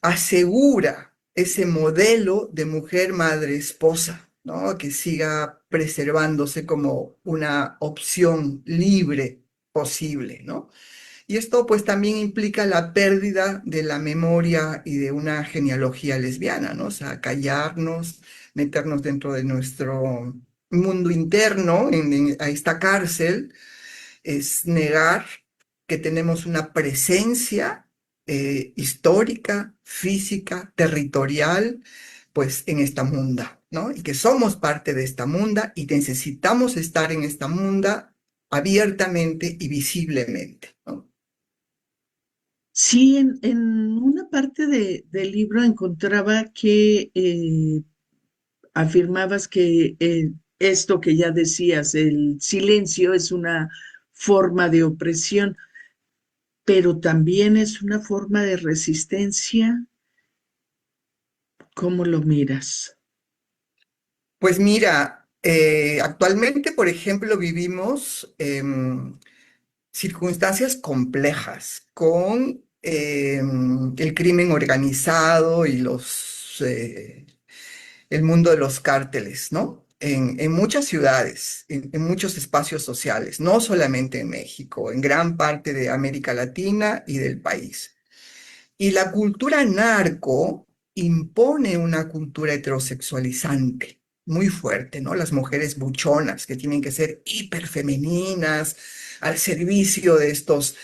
Asegura ese modelo de mujer, madre, esposa, ¿no? Que siga preservándose como una opción libre posible, ¿no? Y esto pues también implica la pérdida de la memoria y de una genealogía lesbiana, ¿no? O sea, callarnos, meternos dentro de nuestro mundo interno, a esta cárcel, es negar que tenemos una presencia histórica, física, territorial, pues en esta munda, ¿no? Y que somos parte de esta munda y necesitamos estar en esta munda abiertamente y visiblemente, ¿no? Sí, en una parte del libro encontraba que afirmabas que esto que ya decías, el silencio es una forma de opresión, pero también es una forma de resistencia. ¿Cómo lo miras? Pues mira, actualmente, por ejemplo, vivimos circunstancias complejas con el crimen organizado y el mundo de los cárteles, ¿no? En muchas ciudades, en muchos espacios sociales, no solamente en México, en gran parte de América Latina y del país. Y la cultura narco impone una cultura heterosexualizante muy fuerte, ¿no? Las mujeres buchonas que tienen que ser hiperfemeninas al servicio de estos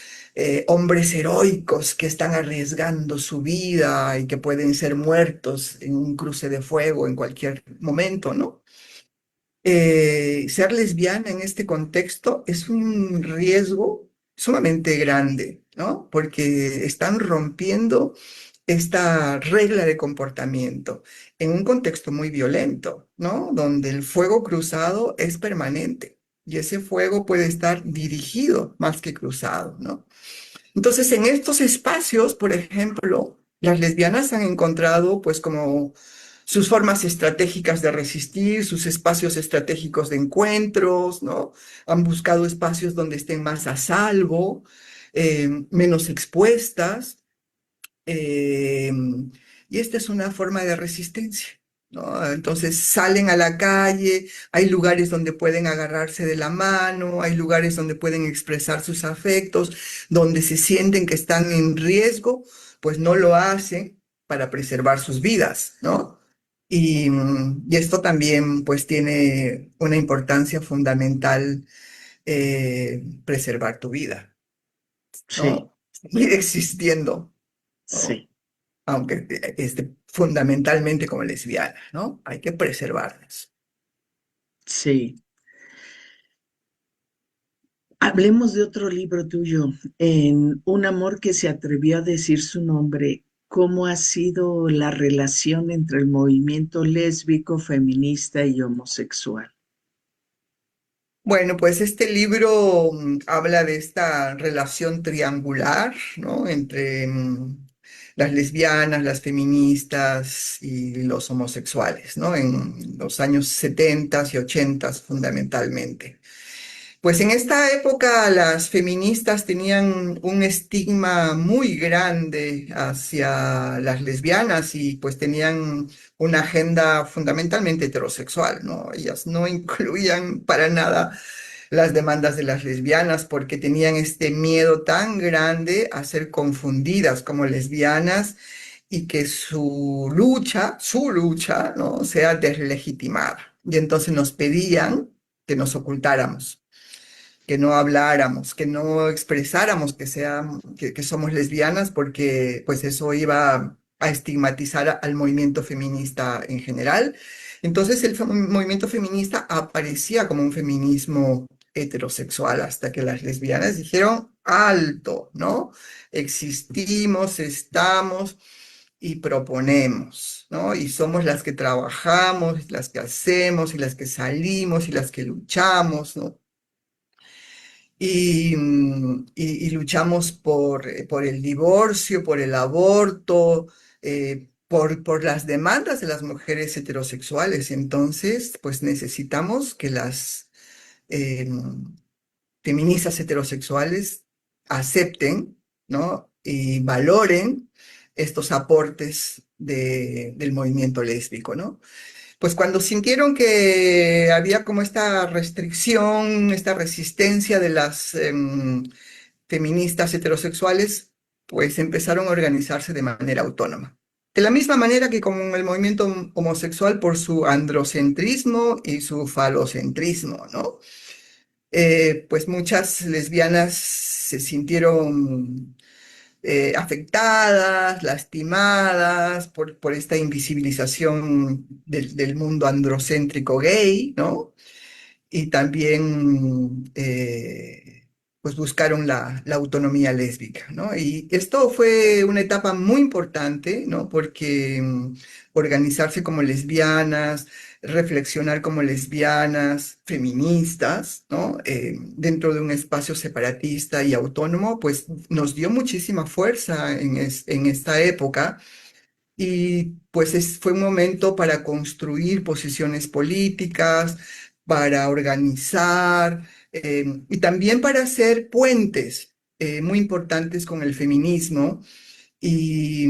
hombres heroicos que están arriesgando su vida y que pueden ser muertos en un cruce de fuego en cualquier momento, ¿no? Ser lesbiana en este contexto es un riesgo sumamente grande, ¿no? Porque están rompiendo esta regla de comportamiento en un contexto muy violento, ¿no? Donde el fuego cruzado es permanente y ese fuego puede estar dirigido más que cruzado, ¿no? Entonces, en estos espacios, por ejemplo, las lesbianas han encontrado, pues, como sus formas estratégicas de resistir, sus espacios estratégicos de encuentros, ¿no? Han buscado espacios donde estén más a salvo, menos expuestas, eh, y esta es una forma de resistencia, ¿no? Entonces salen a la calle, hay lugares donde pueden agarrarse de la mano, hay lugares donde pueden expresar sus afectos, donde se sienten que están en riesgo, pues no lo hacen para preservar sus vidas, ¿no? Y esto también pues tiene una importancia fundamental, preservar tu vida, Sí, ¿no? Seguir existiendo, ¿no? sí, Aunque fundamentalmente como lesbiana, ¿no? Hay que preservarlas. sí. Hablemos de otro libro tuyo, en Un amor que se atrevió a decir su nombre. ¿Cómo ha sido la relación entre el movimiento lésbico, feminista y homosexual? Bueno, pues este libro habla de esta relación triangular, ¿no? Entre las lesbianas, las feministas y los homosexuales, ¿no? En los años 70 y 80 fundamentalmente. Pues en esta época las feministas tenían un estigma muy grande hacia las lesbianas y pues tenían una agenda fundamentalmente heterosexual, ¿no? Ellas no incluían para nada las demandas de las lesbianas porque tenían este miedo tan grande a ser confundidas como lesbianas y que su lucha, ¿no? sea deslegitimada. Y entonces nos pedían que nos ocultáramos, que no habláramos, que no expresáramos que somos lesbianas, porque pues eso iba a estigmatizar al movimiento feminista en general. Entonces movimiento feminista aparecía como un feminismo heterosexual hasta que las lesbianas dijeron, alto, ¿no? Existimos, estamos y proponemos, ¿no? Y somos las que trabajamos, las que hacemos y las que salimos y las que luchamos, ¿no? Y luchamos por el divorcio, por el aborto, por las demandas de las mujeres heterosexuales. Entonces, pues necesitamos que las eh, feministas heterosexuales acepten, ¿no? Y valoren estos aportes del movimiento lésbico, ¿no? Pues cuando sintieron que había como esta restricción, esta resistencia de las feministas heterosexuales, pues empezaron a organizarse de manera autónoma. De la misma manera que con el movimiento homosexual por su androcentrismo y su falocentrismo, ¿no? Pues muchas lesbianas se sintieron afectadas, lastimadas por esta invisibilización del mundo androcéntrico gay, ¿no? Y también pues buscaron la autonomía lésbica, ¿no? Y esto fue una etapa muy importante, ¿no? Porque organizarse como lesbianas, reflexionar como lesbianas, feministas, ¿no? Dentro de un espacio separatista y autónomo, pues nos dio muchísima fuerza en esta época y pues fue un momento para construir posiciones políticas, para organizar y también para hacer puentes muy importantes con el feminismo. Y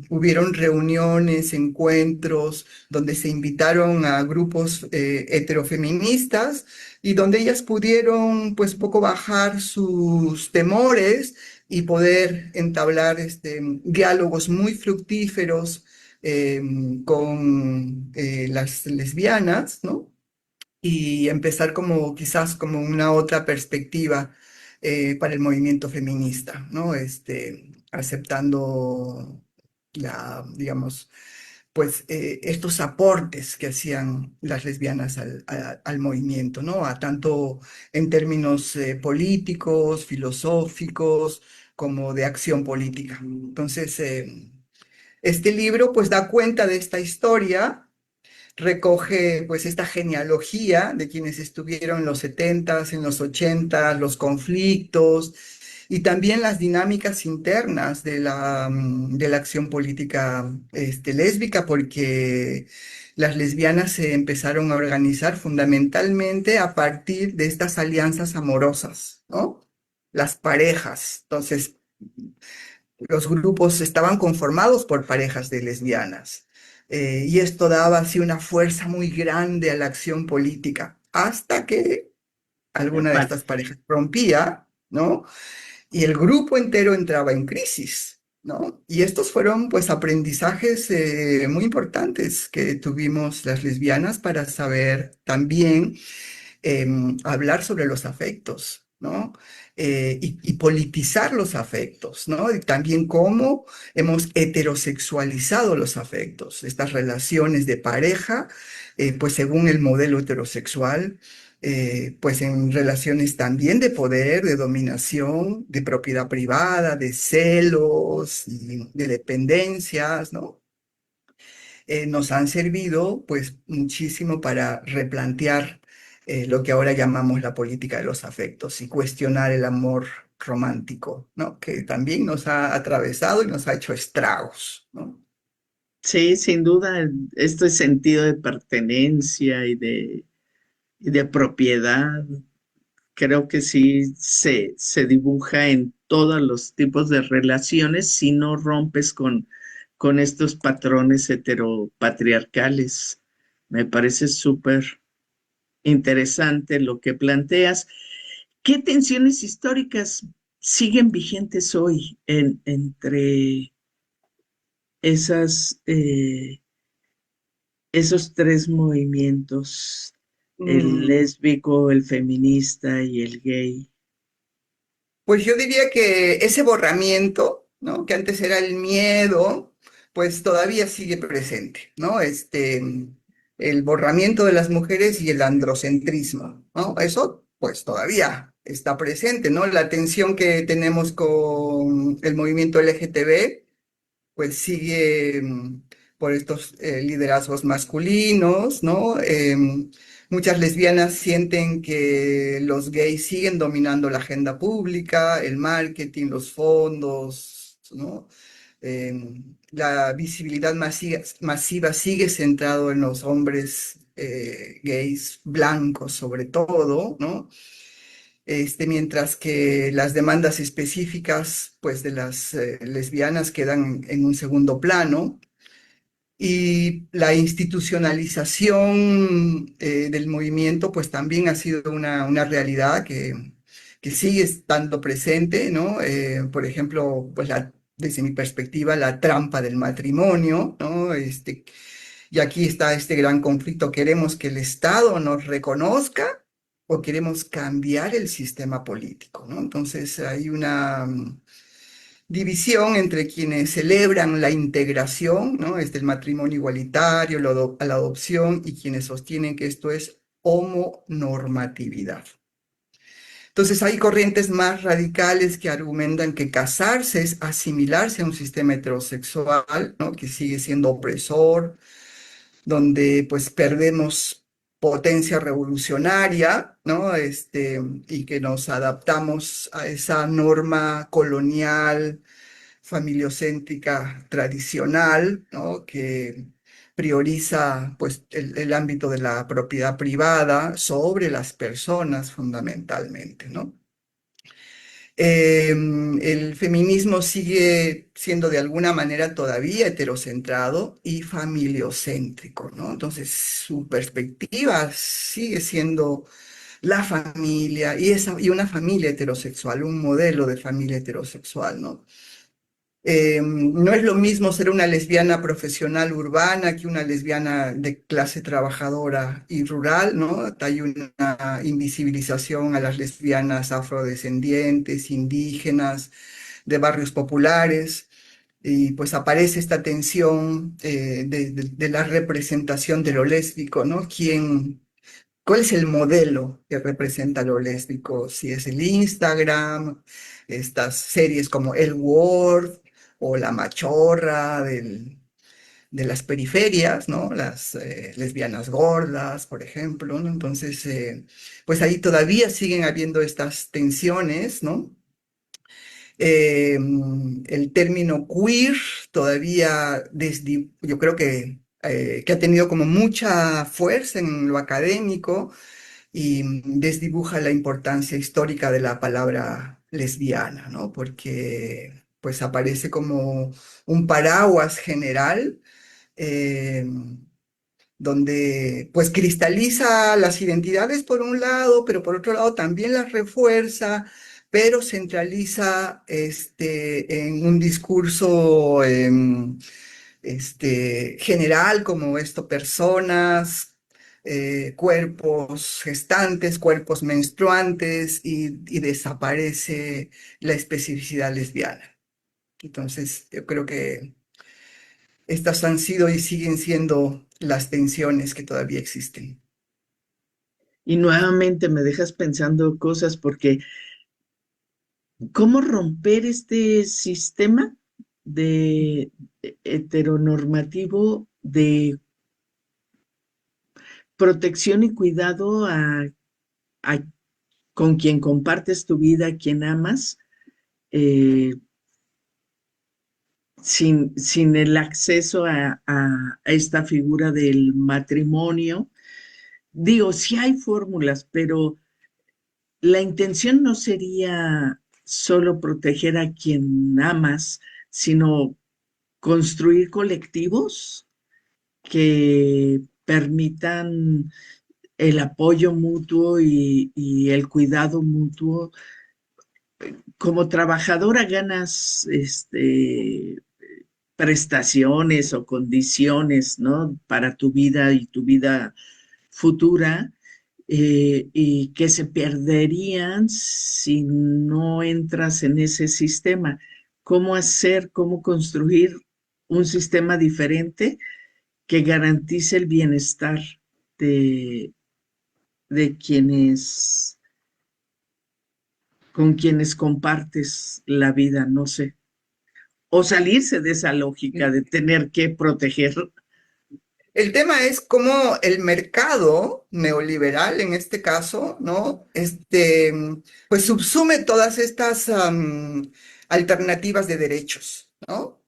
hubieron reuniones, encuentros, donde se invitaron a grupos heterofeministas y donde ellas pudieron pues un poco bajar sus temores y poder entablar diálogos muy fructíferos eh, con las lesbianas, ¿no? Y empezar como quizás como una otra perspectiva para el movimiento feminista, ¿no? Aceptando digamos, pues estos aportes que hacían las lesbianas al movimiento, ¿no? A tanto en términos políticos, filosóficos, como de acción política. Entonces, este libro pues da cuenta de esta historia, recoge pues esta genealogía de quienes estuvieron en los 70s, en los 80s, los conflictos y también las dinámicas internas de la acción política lésbica, porque las lesbianas se empezaron a organizar fundamentalmente a partir de estas alianzas amorosas, ¿no? Las parejas. Entonces, los grupos estaban conformados por parejas de lesbianas. Y esto daba así una fuerza muy grande a la acción política, hasta que Me alguna de par- estas parejas rompía, ¿no? Y el grupo entero entraba en crisis, ¿no? Y estos fueron pues aprendizajes muy importantes que tuvimos las lesbianas para saber también hablar sobre los afectos, ¿no? Y politizar los afectos, ¿no? Y también cómo hemos heterosexualizado los afectos, estas relaciones de pareja, pues según el modelo heterosexual, pues en relaciones también de poder, de dominación, de propiedad privada, de celos, y de dependencias, ¿no? Nos han servido pues muchísimo para replantear lo que ahora llamamos la política de los afectos y cuestionar el amor romántico, ¿no? Que también nos ha atravesado y nos ha hecho estragos, ¿no? Sí, sin duda, este sentido de pertenencia y de propiedad, creo que sí se dibuja en todos los tipos de relaciones si no rompes con estos patrones heteropatriarcales. Me parece súper. interesante lo que planteas. ¿Qué tensiones históricas siguen vigentes hoy entre esas, esos tres movimientos, el Mm, lésbico, el feminista y el gay? Pues yo diría que ese borramiento, ¿no? Que antes era el miedo, pues todavía sigue presente, ¿no? El borramiento de las mujeres y el androcentrismo, ¿no? Eso, pues todavía está presente, ¿no? La tensión que tenemos con el movimiento LGTB pues sigue por estos liderazgos masculinos, ¿no? Muchas lesbianas sienten que los gays siguen dominando la agenda pública, el marketing, los fondos, ¿no? La visibilidad masiva sigue centrado en los hombres gays blancos sobre todo, ¿no? Mientras que las demandas específicas, pues, de las lesbianas quedan en un segundo plano y la institucionalización del movimiento, pues, también ha sido una realidad que sigue estando presente, ¿no? Por ejemplo, pues, desde mi perspectiva, la trampa del matrimonio, ¿no? Y aquí está este gran conflicto. ¿Queremos que el Estado nos reconozca o queremos cambiar el sistema político, ¿no? Entonces hay una división entre quienes celebran la integración, ¿no? El matrimonio igualitario, la adopción, y quienes sostienen que esto es homonormatividad. Entonces hay corrientes más radicales que argumentan que casarse es asimilarse a un sistema heterosexual, ¿no? Que sigue siendo opresor, donde pues perdemos potencia revolucionaria, ¿no? Y que nos adaptamos a esa norma colonial, familiocéntrica, tradicional, ¿no? Que prioriza pues el ámbito de la propiedad privada sobre las personas fundamentalmente, ¿no? El feminismo sigue siendo de alguna manera todavía heterocentrado y familiocéntrico, ¿no? Entonces su perspectiva sigue siendo la familia y una familia heterosexual, un modelo de familia heterosexual, ¿no? No es lo mismo ser una lesbiana profesional urbana que una lesbiana de clase trabajadora y rural, ¿no? Hay una invisibilización a las lesbianas afrodescendientes, indígenas, de barrios populares, y pues aparece esta tensión de la representación de lo lésbico, ¿no? ¿Cuál es el modelo que representa lo lésbico? Si es el Instagram, estas series como El Word o La Machorra de las periferias, ¿no? Las lesbianas gordas, por ejemplo, ¿no? Entonces, pues ahí todavía siguen habiendo estas tensiones, ¿no? El término queer todavía yo creo que ha tenido como mucha fuerza en lo académico y desdibuja la importancia histórica de la palabra lesbiana, ¿no? Porque pues aparece como un paraguas general eh, donde pues cristaliza las identidades por un lado, pero por otro lado también las refuerza, pero centraliza en un discurso general, como esto, personas, cuerpos gestantes, cuerpos menstruantes, y desaparece la especificidad lesbiana. Entonces, yo creo que estas han sido y siguen siendo las tensiones que todavía existen. Y nuevamente me dejas pensando cosas porque ¿cómo romper este sistema de heteronormativo de protección y cuidado a con quien compartes tu vida, a quien amas, eh, sin el acceso a esta figura del matrimonio? Digo, sí hay fórmulas, pero la intención no sería solo proteger a quien amas, sino construir colectivos que permitan el apoyo mutuo y el cuidado mutuo. Como trabajadora ganas prestaciones o condiciones, ¿no? Para tu vida y tu vida futura, y que se perderían si no entras en ese sistema. ¿Cómo hacer, cómo construir un sistema diferente que garantice el bienestar de, de quienes, con quienes compartes la vida? No sé. O salirse de esa lógica de tener que proteger. El tema es cómo el mercado neoliberal, en este caso, ¿no? Pues subsume todas estas alternativas de derechos, ¿no?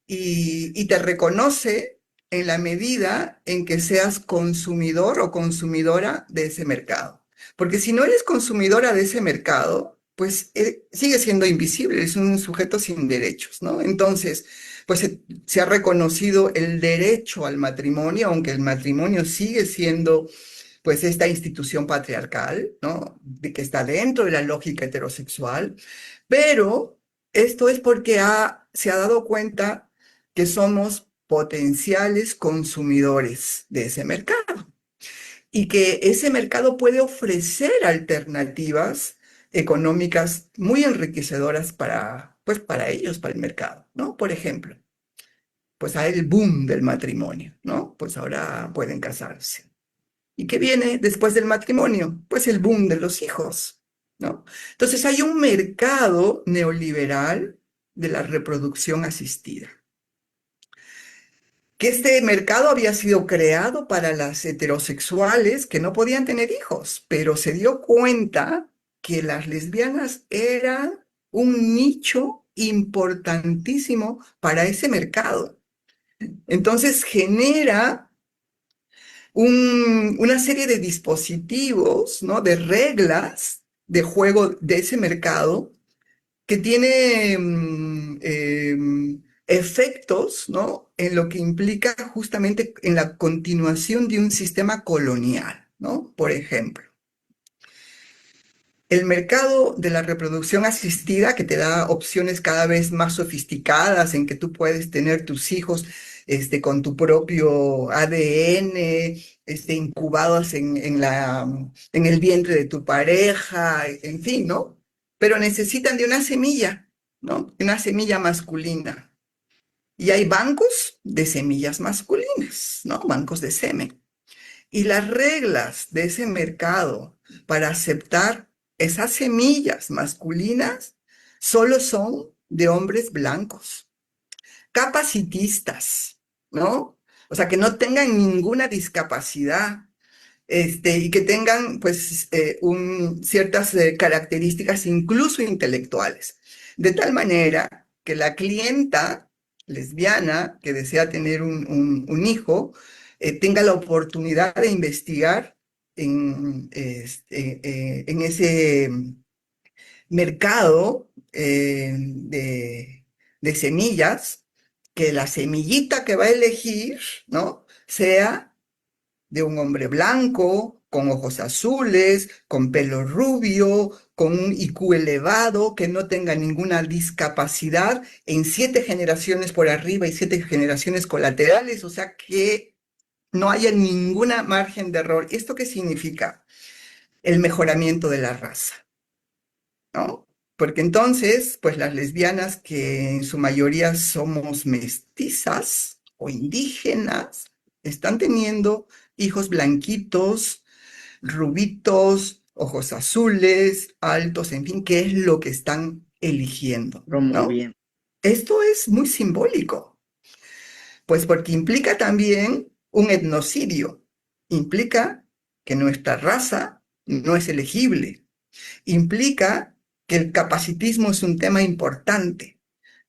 Y te reconoce en la medida en que seas consumidor o consumidora de ese mercado. Porque si no eres consumidora de ese mercado, pues sigue siendo invisible, es un sujeto sin derechos, ¿no? Entonces, pues se ha reconocido el derecho al matrimonio, aunque el matrimonio sigue siendo pues esta institución patriarcal, ¿no? De que está dentro de la lógica heterosexual, pero esto es porque se ha dado cuenta que somos potenciales consumidores de ese mercado y que ese mercado puede ofrecer alternativas económicas muy enriquecedoras pues para ellos, para el mercado, ¿no? Por ejemplo, pues hay el boom del matrimonio, ¿no? Pues ahora pueden casarse. ¿Y qué viene después del matrimonio? Pues el boom de los hijos, ¿no? Entonces hay un mercado neoliberal de la reproducción asistida, que este mercado había sido creado para las heterosexuales que no podían tener hijos, pero se dio cuenta que las lesbianas eran un nicho importantísimo para ese mercado. Entonces genera una serie de dispositivos, ¿no? De reglas de juego de ese mercado que tiene efectos, ¿no? En lo que implica justamente en la continuación de un sistema colonial, ¿no? Por ejemplo, el mercado de la reproducción asistida que te da opciones cada vez más sofisticadas en que tú puedes tener tus hijos con tu propio ADN, incubados en el vientre de tu pareja, en fin, ¿no? Pero necesitan de una semilla, ¿no? Una semilla masculina. Y hay bancos de semillas masculinas, ¿no? Bancos de semen. Y las reglas de ese mercado para aceptar esas semillas masculinas solo son de hombres blancos, capacitistas, ¿no? O sea, que no tengan ninguna discapacidad, y que tengan, pues, ciertas características incluso intelectuales. De tal manera que la clienta lesbiana que desea tener un hijo tenga la oportunidad de investigar en ese mercado de semillas, que la semillita que va a elegir, ¿no? Sea de un hombre blanco, con ojos azules, con pelo rubio, con un IQ elevado, que no tenga ninguna discapacidad en 7 generaciones por arriba y 7 generaciones colaterales, o sea que no haya ninguna margen de error. ¿Esto qué significa? El mejoramiento de la raza, ¿no? Porque entonces, pues las lesbianas, que en su mayoría somos mestizas o indígenas, están teniendo hijos blanquitos, rubitos, ojos azules, altos, en fin, qué es lo que están eligiendo, ¿no? Promoviendo. Esto es muy simbólico, pues porque implica también un etnocidio, implica que nuestra raza no es elegible, implica que el capacitismo es un tema importante,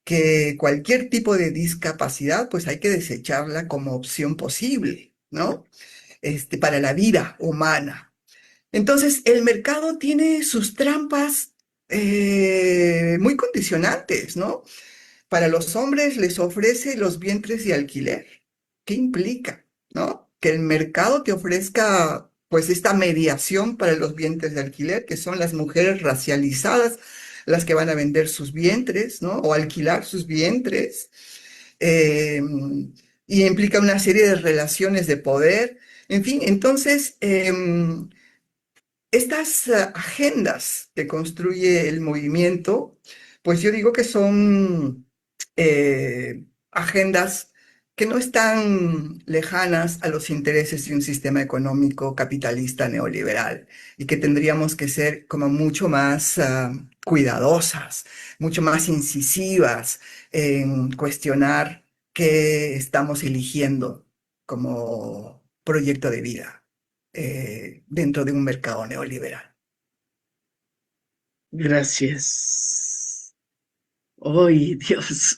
que cualquier tipo de discapacidad, pues hay que desecharla como opción posible, ¿no? Para la vida humana. Entonces, el mercado tiene sus trampas muy condicionantes, ¿no? Para los hombres les ofrece los vientres de alquiler. ¿Qué implica, no? Que el mercado te ofrezca pues esta mediación para los vientres de alquiler, que son las mujeres racializadas, las que van a vender sus vientres, ¿no? O alquilar sus vientres. eh, y implica una serie de relaciones de poder. En fin, entonces, estas agendas que construye el movimiento, pues yo digo que son agendas que no están lejanas a los intereses de un sistema económico capitalista neoliberal y que tendríamos que ser como mucho más cuidadosas, mucho más incisivas en cuestionar qué estamos eligiendo como proyecto de vida dentro de un mercado neoliberal. Gracias. ¡Ay, Dios!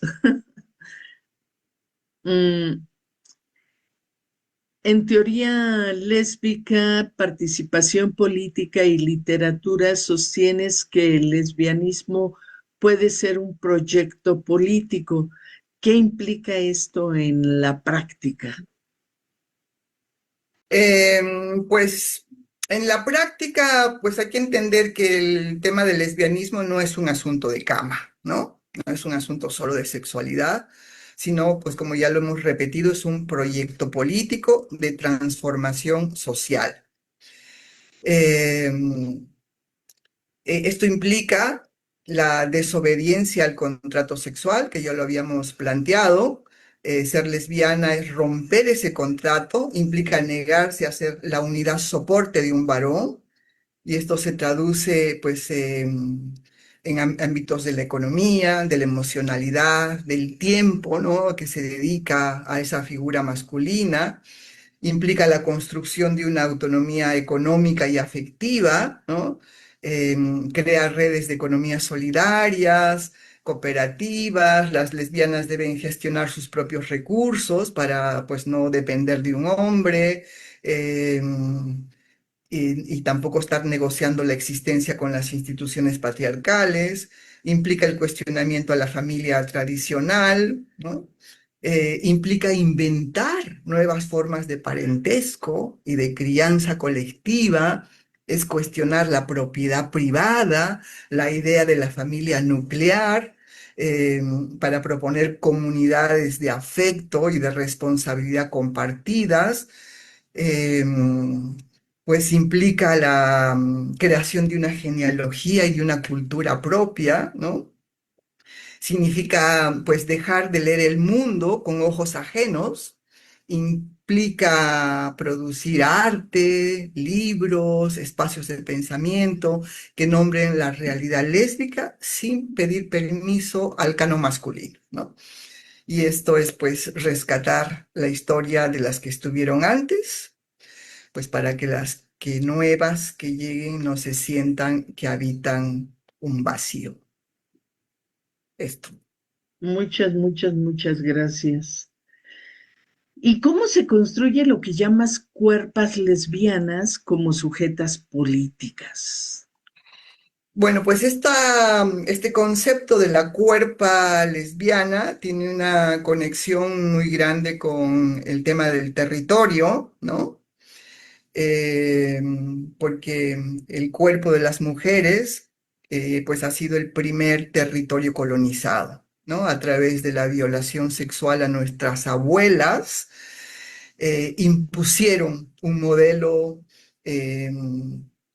Mm, en teoría lésbica, participación política y literatura, sostienes que el lesbianismo puede ser un proyecto político. ¿Qué implica esto en la práctica? Pues en la práctica, pues hay que entender que el tema del lesbianismo no es un asunto de cama, ¿no? No es un asunto solo de sexualidad, sino, pues como ya lo hemos repetido, es un proyecto político de transformación social. Em, Esto implica la desobediencia al contrato sexual, que ya lo habíamos planteado. Ser lesbiana es romper ese contrato, implica negarse a ser la unidad soporte de un varón, y esto se traduce pues en ámbitos de la economía, de la emocionalidad, del tiempo, ¿no? Que se dedica a esa figura masculina. Implica la construcción de una autonomía económica y afectiva, ¿no? Crea redes de economías solidarias, cooperativas. Las lesbianas deben gestionar sus propios recursos para, pues, no depender de un hombre. Y tampoco estar negociando la existencia con las instituciones patriarcales. Implica el cuestionamiento a la familia tradicional, ¿no? Implica inventar nuevas formas de parentesco y de crianza colectiva. Es cuestionar la propiedad privada, la idea de la familia nuclear, eh, para proponer comunidades de afecto y de responsabilidad compartidas. em, pues implica la creación de una genealogía y de una cultura propia, ¿no? Significa pues dejar de leer el mundo con ojos ajenos, implica producir arte, libros, espacios de pensamiento que nombren la realidad lésbica sin pedir permiso al canon masculino, ¿no? Y esto es pues rescatar la historia de las que estuvieron antes, pues para que las que nuevas que lleguen no se sientan que habitan un vacío. Esto. Muchas, muchas, muchas gracias. ¿Y cómo se construye lo que llamas cuerpas lesbianas como sujetas políticas? Bueno, pues este concepto de la cuerpa lesbiana tiene una conexión muy grande con el tema del territorio, ¿no? Eh, Porque el cuerpo de las mujeres, pues ha sido el primer territorio colonizado, ¿no? A través de la violación sexual a nuestras abuelas, impusieron un modelo eh,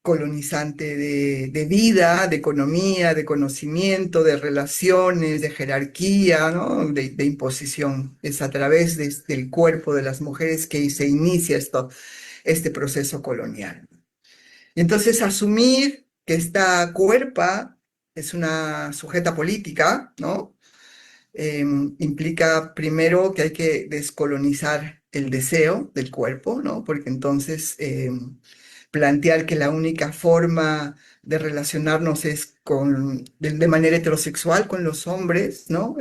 colonizante de vida, de economía, de conocimiento, de relaciones, de jerarquía, ¿no? De imposición. Es a través del cuerpo de las mujeres que se inicia este proceso colonial. Y entonces asumir que esta cuerpa es una sujeta política, ¿no? Implica primero que hay que descolonizar el deseo del cuerpo, ¿no? Porque entonces plantear que la única forma de relacionarnos es de manera heterosexual con los hombres, ¿no?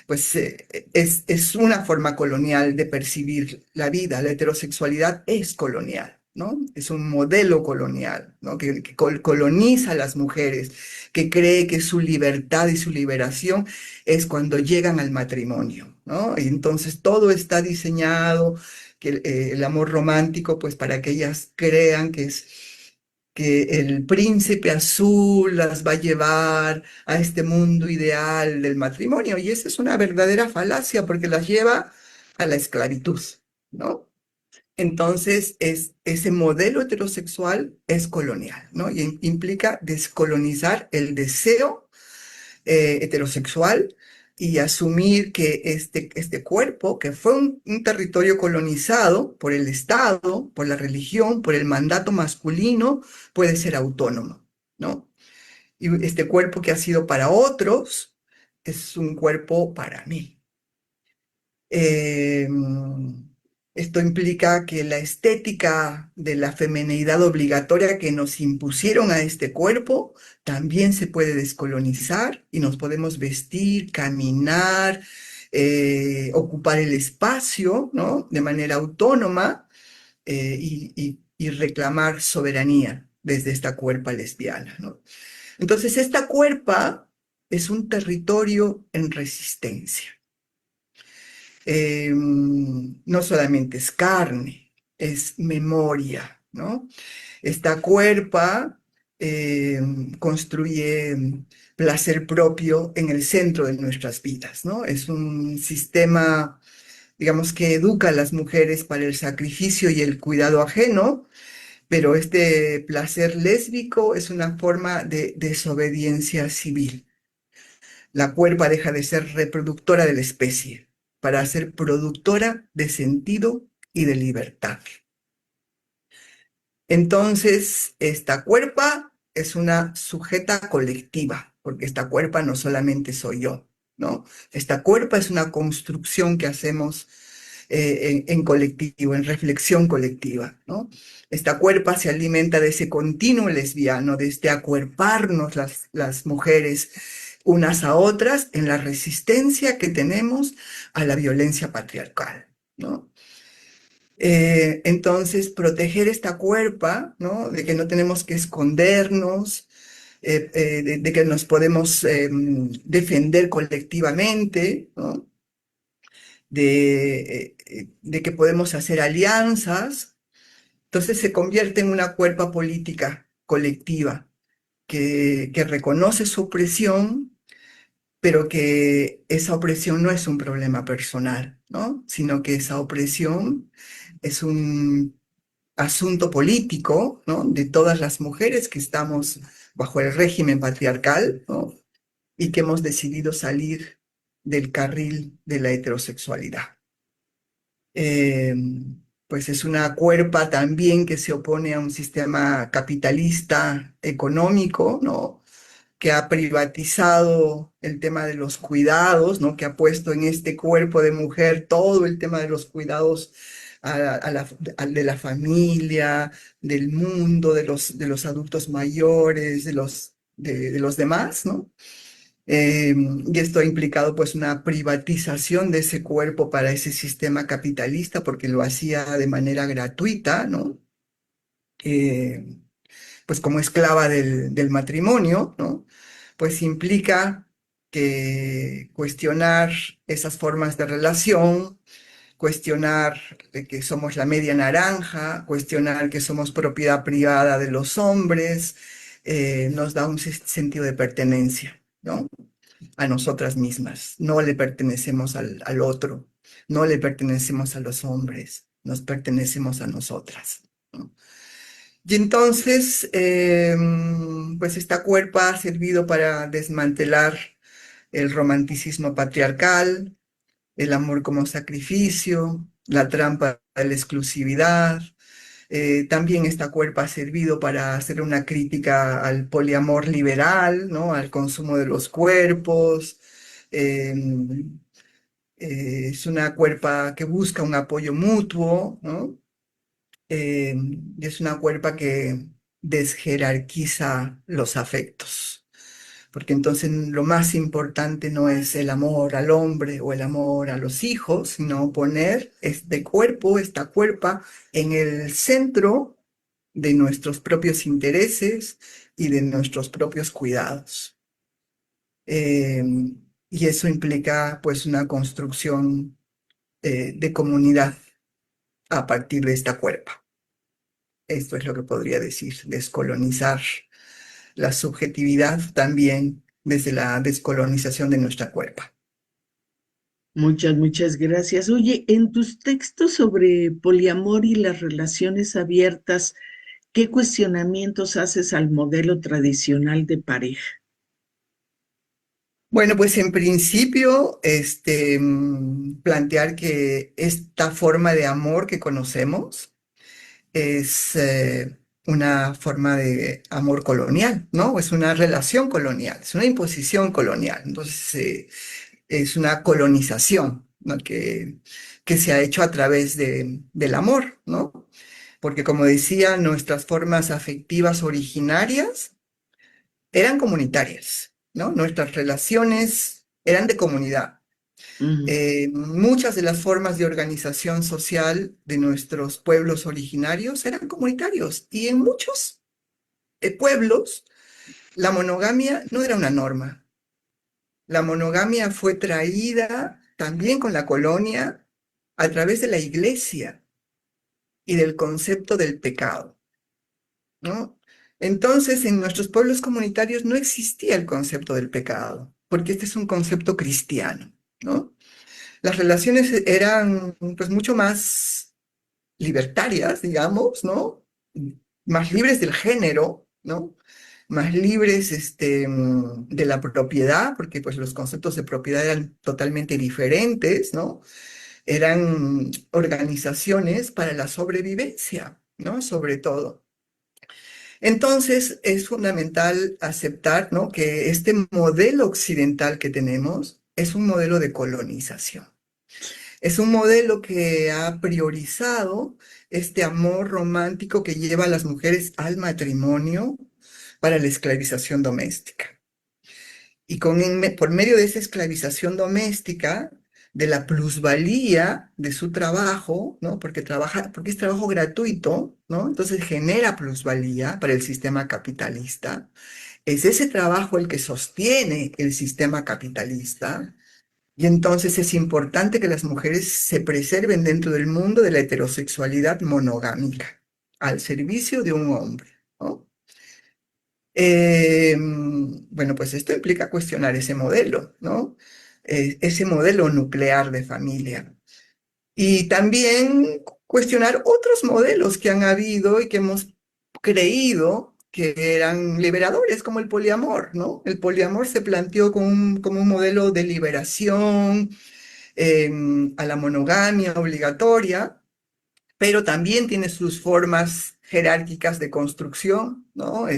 Pues es una forma colonial de percibir la vida. La heterosexualidad es colonial, ¿no? Es un modelo colonial, ¿no? Que coloniza a las mujeres, que cree que su libertad y su liberación es cuando llegan al matrimonio, ¿no? Y entonces todo está diseñado que el amor romántico, pues para que ellas crean que el príncipe azul las va a llevar a este mundo ideal del matrimonio. Y esa es una verdadera falacia porque las lleva a la esclavitud, ¿no? Entonces, ese modelo heterosexual es colonial, ¿no? Y implica descolonizar el deseo heterosexual y asumir que este cuerpo, que fue un territorio colonizado por el Estado, por la religión, por el mandato masculino, puede ser autónomo, ¿no? Y este cuerpo que ha sido para otros es un cuerpo para mí. Eh, Esto implica que la estética de la femineidad obligatoria que nos impusieron a este cuerpo también se puede descolonizar y nos podemos vestir, caminar, ocupar el espacio, ¿no? De manera autónoma y reclamar soberanía desde esta cuerpa lesbiana, ¿no? Entonces, esta cuerpa es un territorio en resistencia. No solamente es carne, es memoria, ¿no? Esta cuerpa eh, construye placer propio en el centro de nuestras vidas, ¿no? Es un sistema, digamos, que educa a las mujeres para el sacrificio y el cuidado ajeno, pero este placer lésbico es una forma de desobediencia civil. La cuerpa deja de ser reproductora de la especie para ser productora de sentido y de libertad. Entonces, esta cuerpa es una sujeta colectiva, porque esta cuerpa no solamente soy yo, ¿no? Esta cuerpa es una construcción que hacemos en colectivo, en reflexión colectiva, ¿no? Esta cuerpa se alimenta de ese continuo lesbiano, de este acuerparnos las mujeres unas a otras en la resistencia que tenemos a la violencia patriarcal, ¿no? Entonces, proteger esta cuerpa, ¿no? De que no tenemos que escondernos, de que nos podemos defender colectivamente, ¿no? De que podemos hacer alianzas. Entonces se convierte en una cuerpa política colectiva que reconoce su opresión, pero que esa opresión no es un problema personal, ¿no? Sino que esa opresión es un asunto político, ¿no? De todas las mujeres que estamos bajo el régimen patriarcal, ¿no? Y que hemos decidido salir del carril de la heterosexualidad. Eh, pues es una cuerpa también que se opone a un sistema capitalista económico, ¿no? Que ha privatizado el tema de los cuidados, ¿no? Que ha puesto en este cuerpo de mujer todo el tema de los cuidados de la familia, del mundo, de los adultos mayores, de los demás, ¿no? Y esto ha implicado pues una privatización de ese cuerpo para ese sistema capitalista porque lo hacía de manera gratuita, ¿no? Eh, pues como esclava del matrimonio, ¿no? Pues implica que cuestionar esas formas de relación, cuestionar de que somos la media naranja, cuestionar que somos propiedad privada de los hombres, nos da un sentido de pertenencia, ¿no? A nosotras mismas. No le pertenecemos al otro, no le pertenecemos a los hombres, nos pertenecemos a nosotras, ¿no? Y entonces, pues esta cuerpa ha servido para desmantelar el romanticismo patriarcal, el amor como sacrificio, la trampa de la exclusividad. También esta cuerpa ha servido para hacer una crítica al poliamor liberal, ¿no? Al consumo de los cuerpos. Eh, es una cuerpa que busca un apoyo mutuo, ¿no? Y es una cuerpa que desjerarquiza los afectos, porque entonces lo más importante no es el amor al hombre o el amor a los hijos, sino poner este cuerpo, esta cuerpa, en el centro de nuestros propios intereses y de nuestros propios cuidados. Eh, y eso implica pues una construcción de comunidad a partir de esta cuerpa. Esto es lo que podría decir, descolonizar la subjetividad también desde la descolonización de nuestra cuerpa. Muchas, muchas gracias. Oye, en tus textos sobre poliamor y las relaciones abiertas, ¿qué cuestionamientos haces al modelo tradicional de pareja? Bueno, pues en principio, plantear que esta forma de amor que conocemos es una forma de amor colonial, ¿no? Es una relación colonial, es una imposición colonial. Entonces, es una colonización, ¿no? Que se ha hecho a través del amor, ¿no? Porque como decía, nuestras formas afectivas originarias eran comunitarias, ¿no? Nuestras relaciones eran de comunidad. Ujú, Muchas de las formas de organización social de nuestros pueblos originarios eran comunitarios y en muchos pueblos la monogamia no era una norma. La monogamia fue traída también con la colonia a través de la iglesia y del concepto del pecado, ¿no? Entonces, en nuestros pueblos comunitarios no existía el concepto del pecado, porque este es un concepto cristiano, ¿no? Las relaciones eran pues mucho más libertarias, digamos, ¿no? Más libres del género, ¿no? Más libres de la propiedad, porque pues los conceptos de propiedad eran totalmente diferentes, ¿no? Eran organizaciones para la sobrevivencia, ¿no? Sobre todo. Entonces, es fundamental aceptar, ¿no? Que este modelo occidental que tenemos es un modelo de colonización. Es un modelo que ha priorizado este amor romántico que lleva a las mujeres al matrimonio para la esclavización doméstica. Y por medio de esa esclavización doméstica, de la plusvalía de su trabajo, ¿no? Porque es trabajo gratuito, ¿no? Entonces genera plusvalía para el sistema capitalista. Es ese trabajo el que sostiene el sistema capitalista. Y entonces es importante que las mujeres se preserven dentro del mundo de la heterosexualidad monogámica, al servicio de un hombre, ¿no? Bueno, pues esto implica cuestionar ese modelo, ¿no? Ese modelo nuclear de familia. Y también cuestionar otros modelos que han habido y que hemos creído que eran liberadores, como el poliamor, ¿no? El poliamor se planteó como un modelo de liberación a la monogamia obligatoria, pero también tiene sus formas jerárquicas de construcción, ¿no?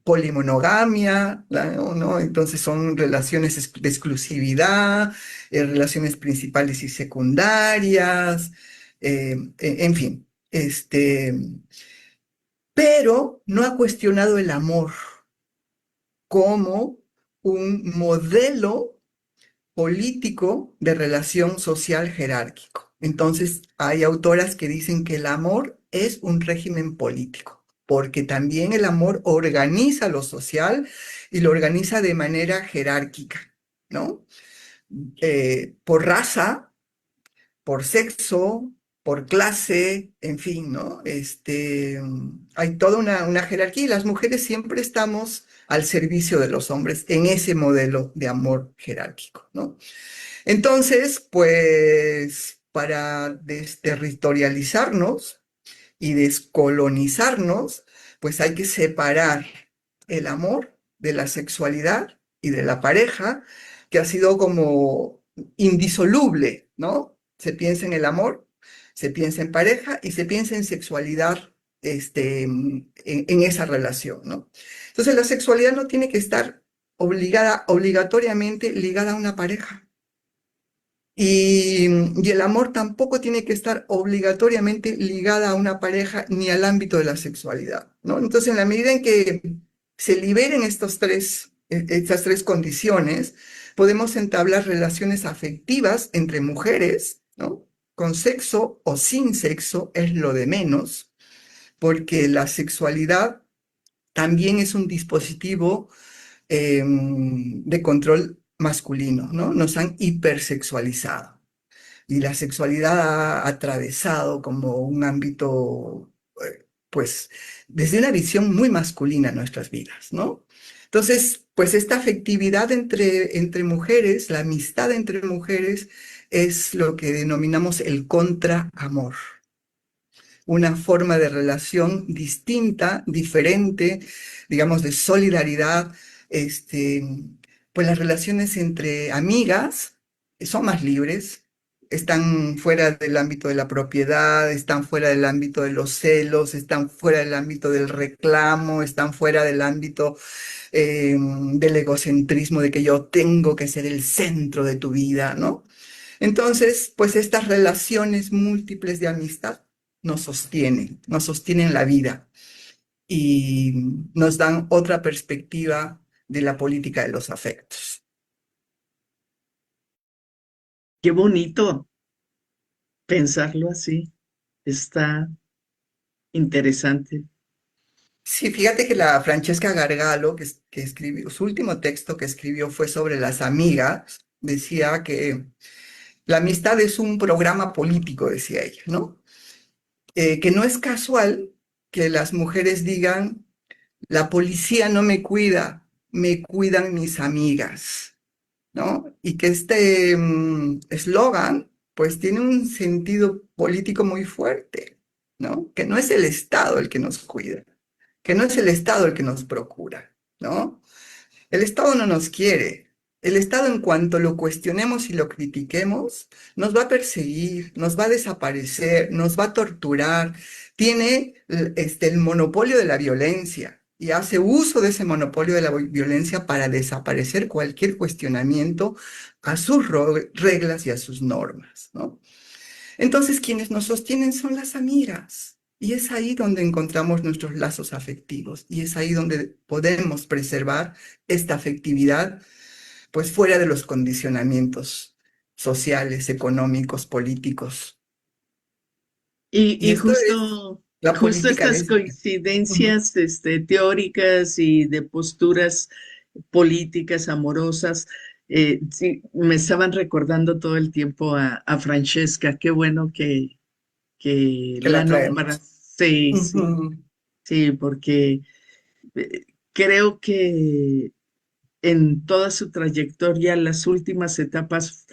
Polimonogamia, ¿no? Entonces son relaciones de exclusividad, relaciones principales y secundarias, en fin, pero no ha cuestionado el amor como un modelo político de relación social jerárquico. Entonces, hay autoras que dicen que el amor es un régimen político, porque también el amor organiza lo social y lo organiza de manera jerárquica, ¿no? Por raza, por sexo, por clase, en fin, ¿no? Hay toda una jerarquía y las mujeres siempre estamos al servicio de los hombres en ese modelo de amor jerárquico, ¿no? Entonces, pues para desterritorializarnos y descolonizarnos, pues hay que separar el amor de la sexualidad y de la pareja, que ha sido como indisoluble, ¿no? Se piensa en el amor, se piensa en pareja y se piensa en sexualidad en esa relación, ¿no? Entonces la sexualidad no tiene que estar obligatoriamente ligada a una pareja. Y el amor tampoco tiene que estar obligatoriamente ligada a una pareja ni al ámbito de la sexualidad, ¿no? Entonces, en la medida en que se liberen estas tres condiciones, podemos entablar relaciones afectivas entre mujeres, ¿no? Con sexo o sin sexo es lo de menos, porque la sexualidad también es un dispositivo de control masculino, ¿no? Nos han hipersexualizado. y la sexualidad ha atravesado como un ámbito, pues, desde una visión muy masculina en nuestras vidas, ¿no? Entonces, pues esta afectividad entre mujeres, la amistad entre mujeres, es lo que denominamos el contraamor, una forma de relación distinta, diferente, digamos, de solidaridad. Este, pues las relaciones entre amigas son más libres, están fuera del ámbito de la propiedad, están fuera del ámbito de los celos, están fuera del ámbito del reclamo, están fuera del ámbito del egocentrismo de que yo tengo que ser el centro de tu vida, ¿no? Entonces, pues estas relaciones múltiples de amistad nos sostienen la vida y nos dan otra perspectiva de la política de los afectos. Qué bonito pensarlo así. Está interesante. Sí, fíjate que la Francesca Gargalo, que escribió, su último texto que escribió fue sobre las amigas, decía que la amistad es un programa político, decía ella, ¿no? Que no es casual que las mujeres digan: la policía no me cuida, me cuidan mis amigas, ¿no? Y que este eslogan, pues tiene un sentido político muy fuerte, ¿no? Que no es el Estado el que nos cuida, que no es el Estado el que nos procura, ¿no? El Estado no nos quiere. El Estado, en cuanto lo cuestionemos y lo critiquemos, nos va a perseguir, nos va a desaparecer, nos va a torturar. Tiene el monopolio de la violencia y hace uso de ese monopolio de la violencia para desaparecer cualquier cuestionamiento a sus reglas y a sus normas, ¿no? Entonces, quienes nos sostienen son las amigas. Y es ahí donde encontramos nuestros lazos afectivos. Y es ahí donde podemos preservar esta afectividad, pues fuera de los condicionamientos sociales, económicos, políticos. Y Y esto es la justo política estas lésbica. Ujú. coincidencias, teóricas y de posturas políticas, amorosas, sí, me estaban recordando todo el tiempo a Francesca. Qué bueno que Que la la nombras. traemos. Sí, sí, Ujú. sí, porque creo que en toda su trayectoria, las últimas etapas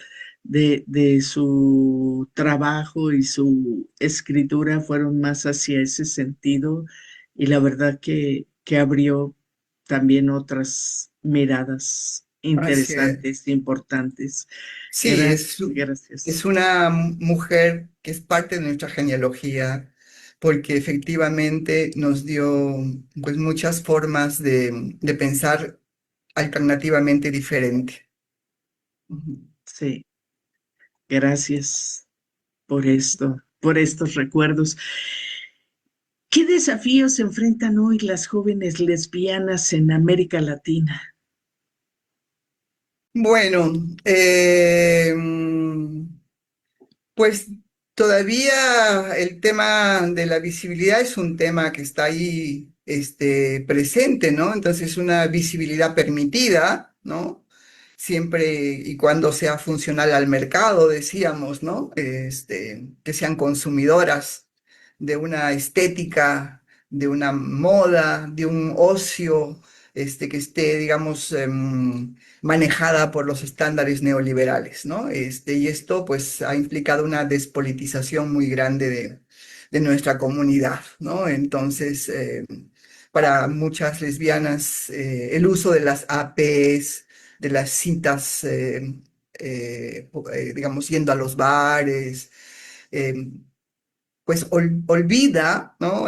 de su trabajo y su escritura fueron más hacia ese sentido, y la verdad que abrió también otras miradas Así es. interesantes, importantes. Sí, Gracias, es gracias. una mujer que es parte de nuestra genealogía, porque efectivamente nos dio pues, muchas formas de pensar alternativamente diferente. Ujú. Sí, gracias por esto, por estos recuerdos. ¿Qué desafíos enfrentan hoy las jóvenes lesbianas en América Latina? Bueno, pues todavía el tema de la visibilidad es un tema que está ahí presente, ¿no? Entonces, una visibilidad permitida, ¿no? Siempre y cuando sea funcional al mercado, decíamos, ¿no? Que sean consumidoras de una estética, de una moda, de un ocio, que esté, digamos, manejada por los estándares neoliberales, ¿no? Y esto, pues, ha implicado una despolitización muy grande de nuestra comunidad, ¿no? Entonces, para muchas lesbianas, el uso de las APs, de las citas, digamos, yendo a los bares, eh, pues olvida, ¿no?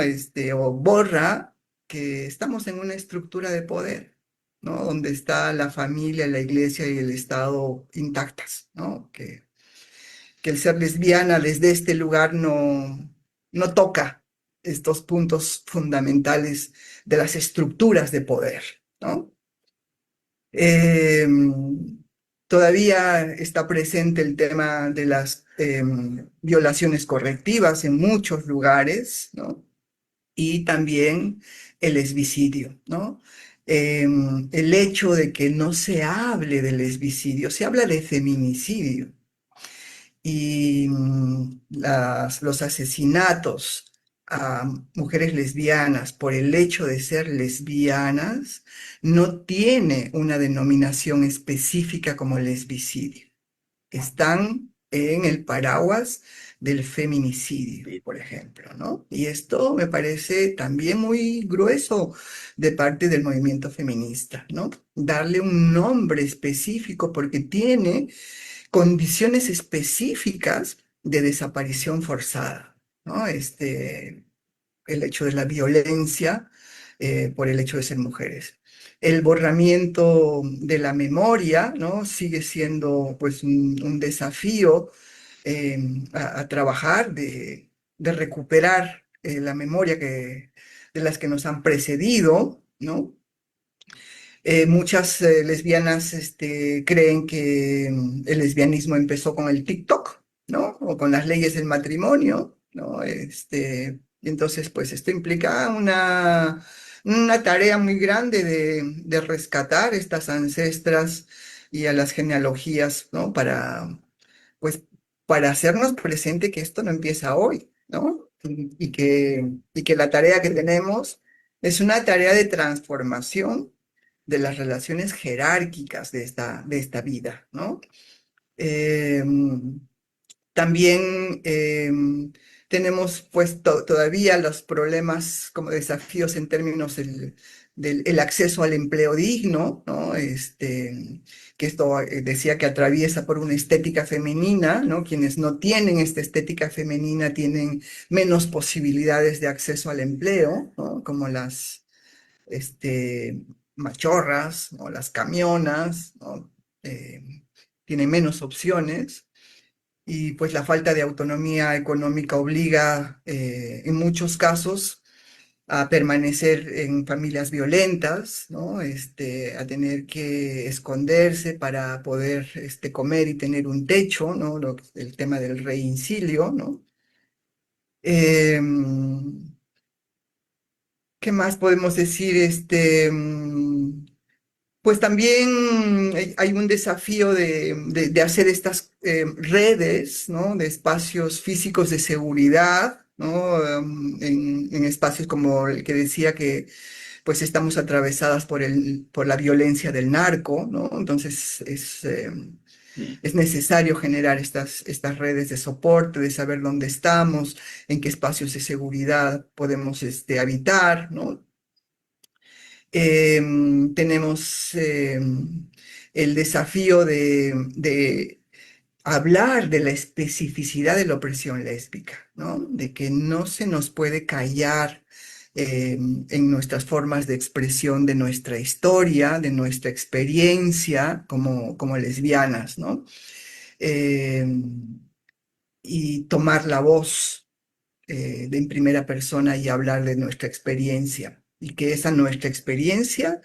O borra que estamos en una estructura de poder, ¿no? Donde está la familia, la iglesia y el Estado intactas, ¿no? Que el ser lesbiana desde este lugar no toca estos puntos fundamentales de las estructuras de poder, ¿no? Eh, Todavía está presente el tema de las violaciones correctivas en muchos lugares, ¿no? Y también el lesbicidio, ¿no? El hecho de que no se hable del lesbicidio, se habla de feminicidio. y los asesinatos a mujeres lesbianas por el hecho de ser lesbianas no tiene una denominación específica como lesbicidio. Están en el paraguas del feminicidio, por ejemplo, ¿no? Y esto me parece también muy grueso de parte del movimiento feminista, ¿no? Darle un nombre específico porque tiene condiciones específicas de desaparición forzada, ¿no? El hecho de la violencia por el hecho de ser mujeres. El borramiento de la memoria, ¿no? Sigue siendo pues un desafío eh, a trabajar, de recuperar la memoria de las que nos han precedido, ¿no? Muchas lesbianas creen que el lesbianismo empezó con el TikTok, ¿no? O con las leyes del matrimonio, ¿no? Y entonces, pues esto implica una tarea muy grande de rescatar estas ancestras y a las genealogías, ¿no? Pues, para hacernos presente que esto no empieza hoy, ¿no? Y que la tarea que tenemos es una tarea de transformación de las relaciones jerárquicas de esta vida, ¿no? Eh, También tenemos pues todavía los problemas como desafíos en términos del acceso al empleo digno, ¿no? Que esto decía que atraviesa por una estética femenina, ¿no? Quienes no tienen esta estética femenina tienen menos posibilidades de acceso al empleo, ¿no? Como las machorras o las camionas, ¿no? Tienen menos opciones y pues la falta de autonomía económica obliga en muchos casos a permanecer en familias violentas, ¿no? A tener que esconderse para poder comer y tener un techo, ¿no? El tema del reincilio, ¿no? ¿Qué más podemos decir? Pues también hay un desafío de hacer estas redes, ¿no? De espacios físicos de seguridad, ¿no? En espacios como el que decía que pues estamos atravesadas por la violencia del narco, ¿no? Entonces es necesario generar estas redes de soporte, de saber dónde estamos, en qué espacios de seguridad podemos habitar, ¿no? Tenemos el desafío de hablar de la especificidad de la opresión lésbica, ¿no? De que no se nos puede callar en nuestras formas de expresión de nuestra historia, de nuestra experiencia como lesbianas, ¿no? Y tomar la voz en primera persona y hablar de nuestra experiencia. Y que esa nuestra experiencia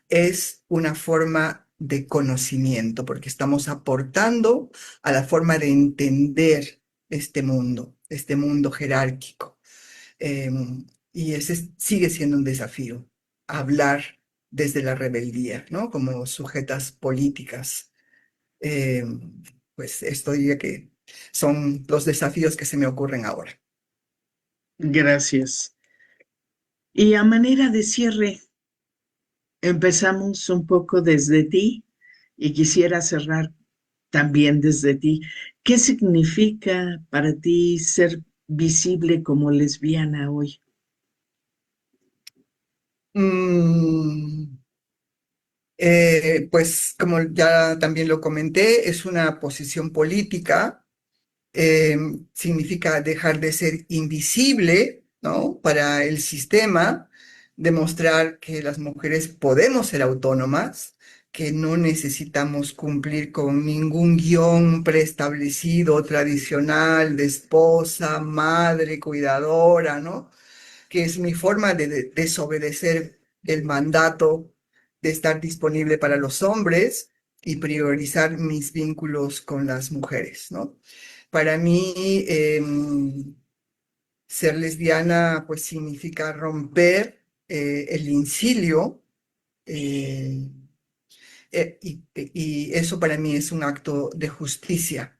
es una forma de conocimiento, porque estamos aportando a la forma de entender este mundo jerárquico. Eh, y ese sigue siendo un desafío, hablar desde la rebeldía, ¿no? Como sujetas políticas. Eh, pues esto diría que son los desafíos que se me ocurren ahora. Gracias. Y a manera de cierre, empezamos un poco desde ti y quisiera cerrar también desde ti. ¿Qué significa para ti ser visible como lesbiana hoy? Mm, pues como ya también lo comenté, es una posición política, eh, significa dejar de ser invisible, ¿no? Para el sistema, demostrar que las mujeres podemos ser autónomas, que no necesitamos cumplir con ningún guión preestablecido, tradicional, de esposa, madre, cuidadora, ¿no? Que es mi forma de desobedecer el mandato de estar disponible para los hombres y priorizar mis vínculos con las mujeres, ¿no? Para mí, ser lesbiana, pues significa romper el incilio, eh, y eso para mí es un acto de justicia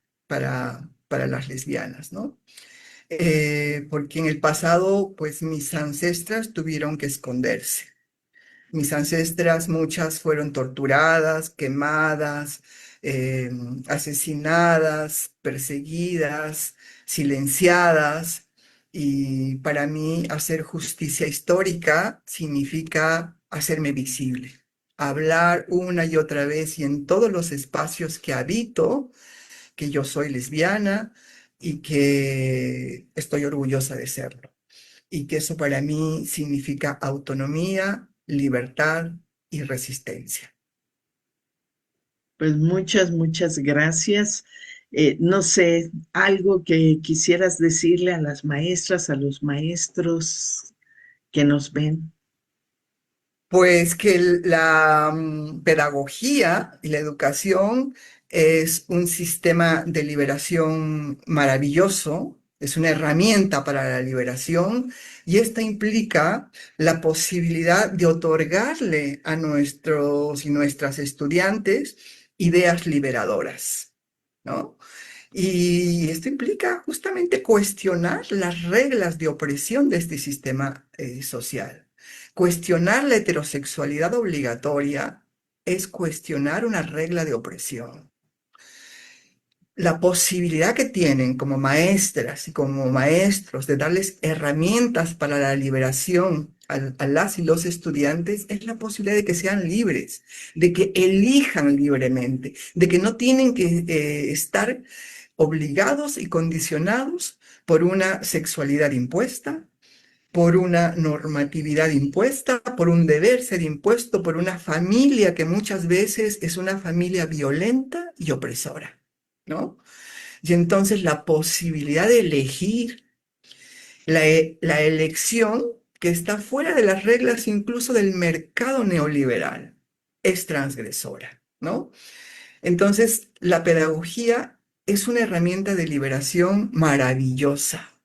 para las lesbianas, ¿no? Porque en el pasado, pues mis ancestras tuvieron que esconderse. Mis ancestras, muchas fueron torturadas, quemadas, eh, asesinadas, perseguidas, silenciadas. Y para mí hacer justicia histórica significa hacerme visible, hablar una y otra vez y en todos los espacios que habito, que yo soy lesbiana y que estoy orgullosa de serlo y que eso para mí significa autonomía, libertad y resistencia. Pues muchas gracias. No sé, algo que quisieras decirle a las maestras, a los maestros que nos ven. Pues que la pedagogía y la educación es un sistema de liberación maravilloso, es una herramienta para la liberación y esta implica la posibilidad de otorgarle a nuestros y nuestras estudiantes ideas liberadoras, ¿no? Y esto implica justamente cuestionar las reglas de opresión de este sistema social. Cuestionar la heterosexualidad obligatoria es cuestionar una regla de opresión. La posibilidad que tienen como maestras y como maestros de darles herramientas para la liberación a las y los estudiantes es la posibilidad de que sean libres, de que elijan libremente, de que no tienen que estar obligados y condicionados por una sexualidad impuesta, por una normatividad impuesta, por un deber ser impuesto, por una familia que muchas veces es una familia violenta y opresora, ¿no? Y entonces la posibilidad de elegir, la elección que está fuera de las reglas incluso del mercado neoliberal, es transgresora, ¿no? Entonces, la pedagogía es una herramienta de liberación maravillosa.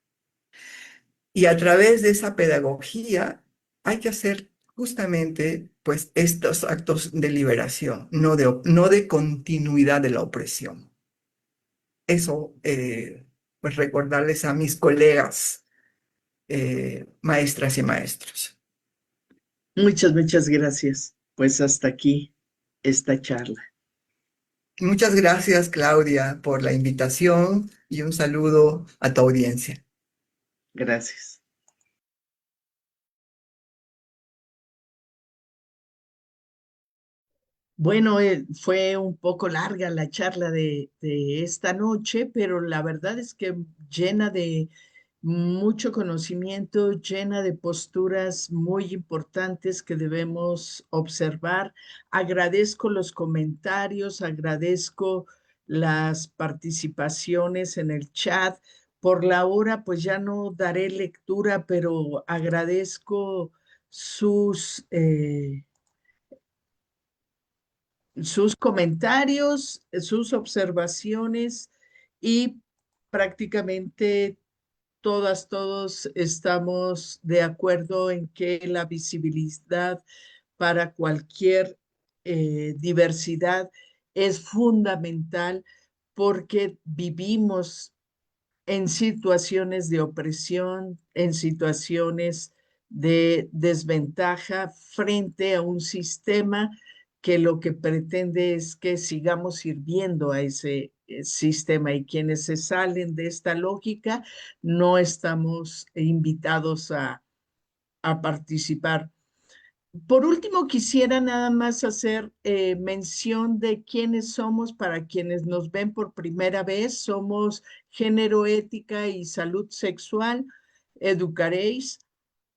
Y a través de esa pedagogía hay que hacer justamente pues estos actos de liberación, no de continuidad de la opresión. Eso, pues recordarles a mis colegas, maestras y maestros. Muchas gracias. Pues hasta aquí esta charla. Muchas gracias, Claudia, por la invitación y un saludo a tu audiencia. Gracias. Bueno, fue un poco larga la charla de esta noche, pero la verdad es que llena de mucho conocimiento, llena de posturas muy importantes que debemos observar. Agradezco los comentarios, agradezco las participaciones en el chat. Por la hora, pues ya no daré lectura, pero agradezco sus... sus comentarios, sus observaciones y prácticamente todos estamos de acuerdo en que la visibilidad para cualquier diversidad es fundamental porque vivimos en situaciones de opresión, en situaciones de desventaja frente a un sistema que lo que pretende es que sigamos sirviendo a ese sistema y quienes se salen de esta lógica no estamos invitados a participar. Por último, quisiera nada más hacer mención de quiénes somos para quienes nos ven por primera vez. Somos Género, Ética y Salud Sexual, Educaréis.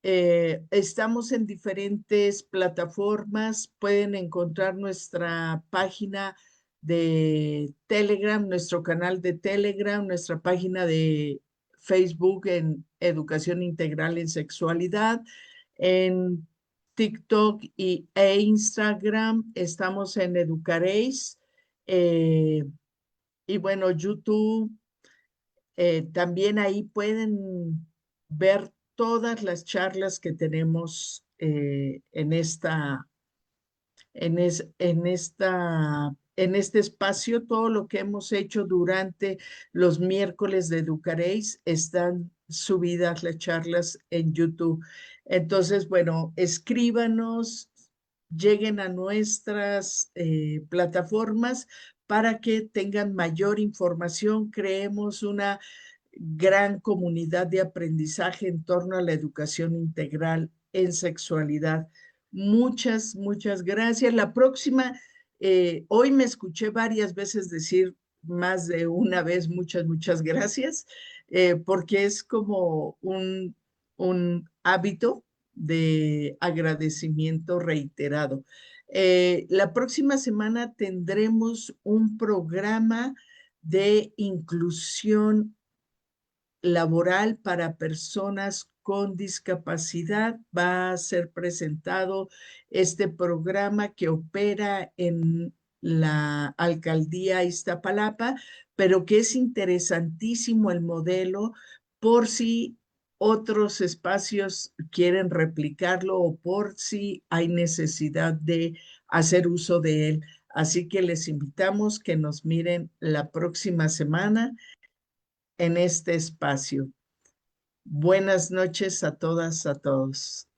Estamos en diferentes plataformas. Pueden encontrar nuestra página de Telegram, nuestro canal de Telegram, nuestra página de Facebook en Educación Integral en Sexualidad. En TikTok e Instagram estamos en Educaréis. eh, y bueno, YouTube, también ahí pueden ver todas las charlas que tenemos en esta en este espacio, todo lo que hemos hecho durante los miércoles de Educaréis están subidas las charlas en YouTube. Entonces, bueno, escríbanos, lleguen a nuestras plataformas para que tengan mayor información. Creemos una gran comunidad de aprendizaje en torno a la educación integral en sexualidad. Muchas, muchas gracias. La próxima, hoy me escuché varias veces decir más de una vez muchas, muchas gracias, porque es como un hábito de agradecimiento reiterado. La próxima semana tendremos un programa de inclusión laboral para personas con discapacidad. Va a ser presentado este programa que opera en la alcaldía Iztapalapa, pero que es interesantísimo el modelo por si otros espacios quieren replicarlo o por si hay necesidad de hacer uso de él. Así que les invitamos que nos miren la próxima semana en este espacio. Buenas noches a todas, a todos.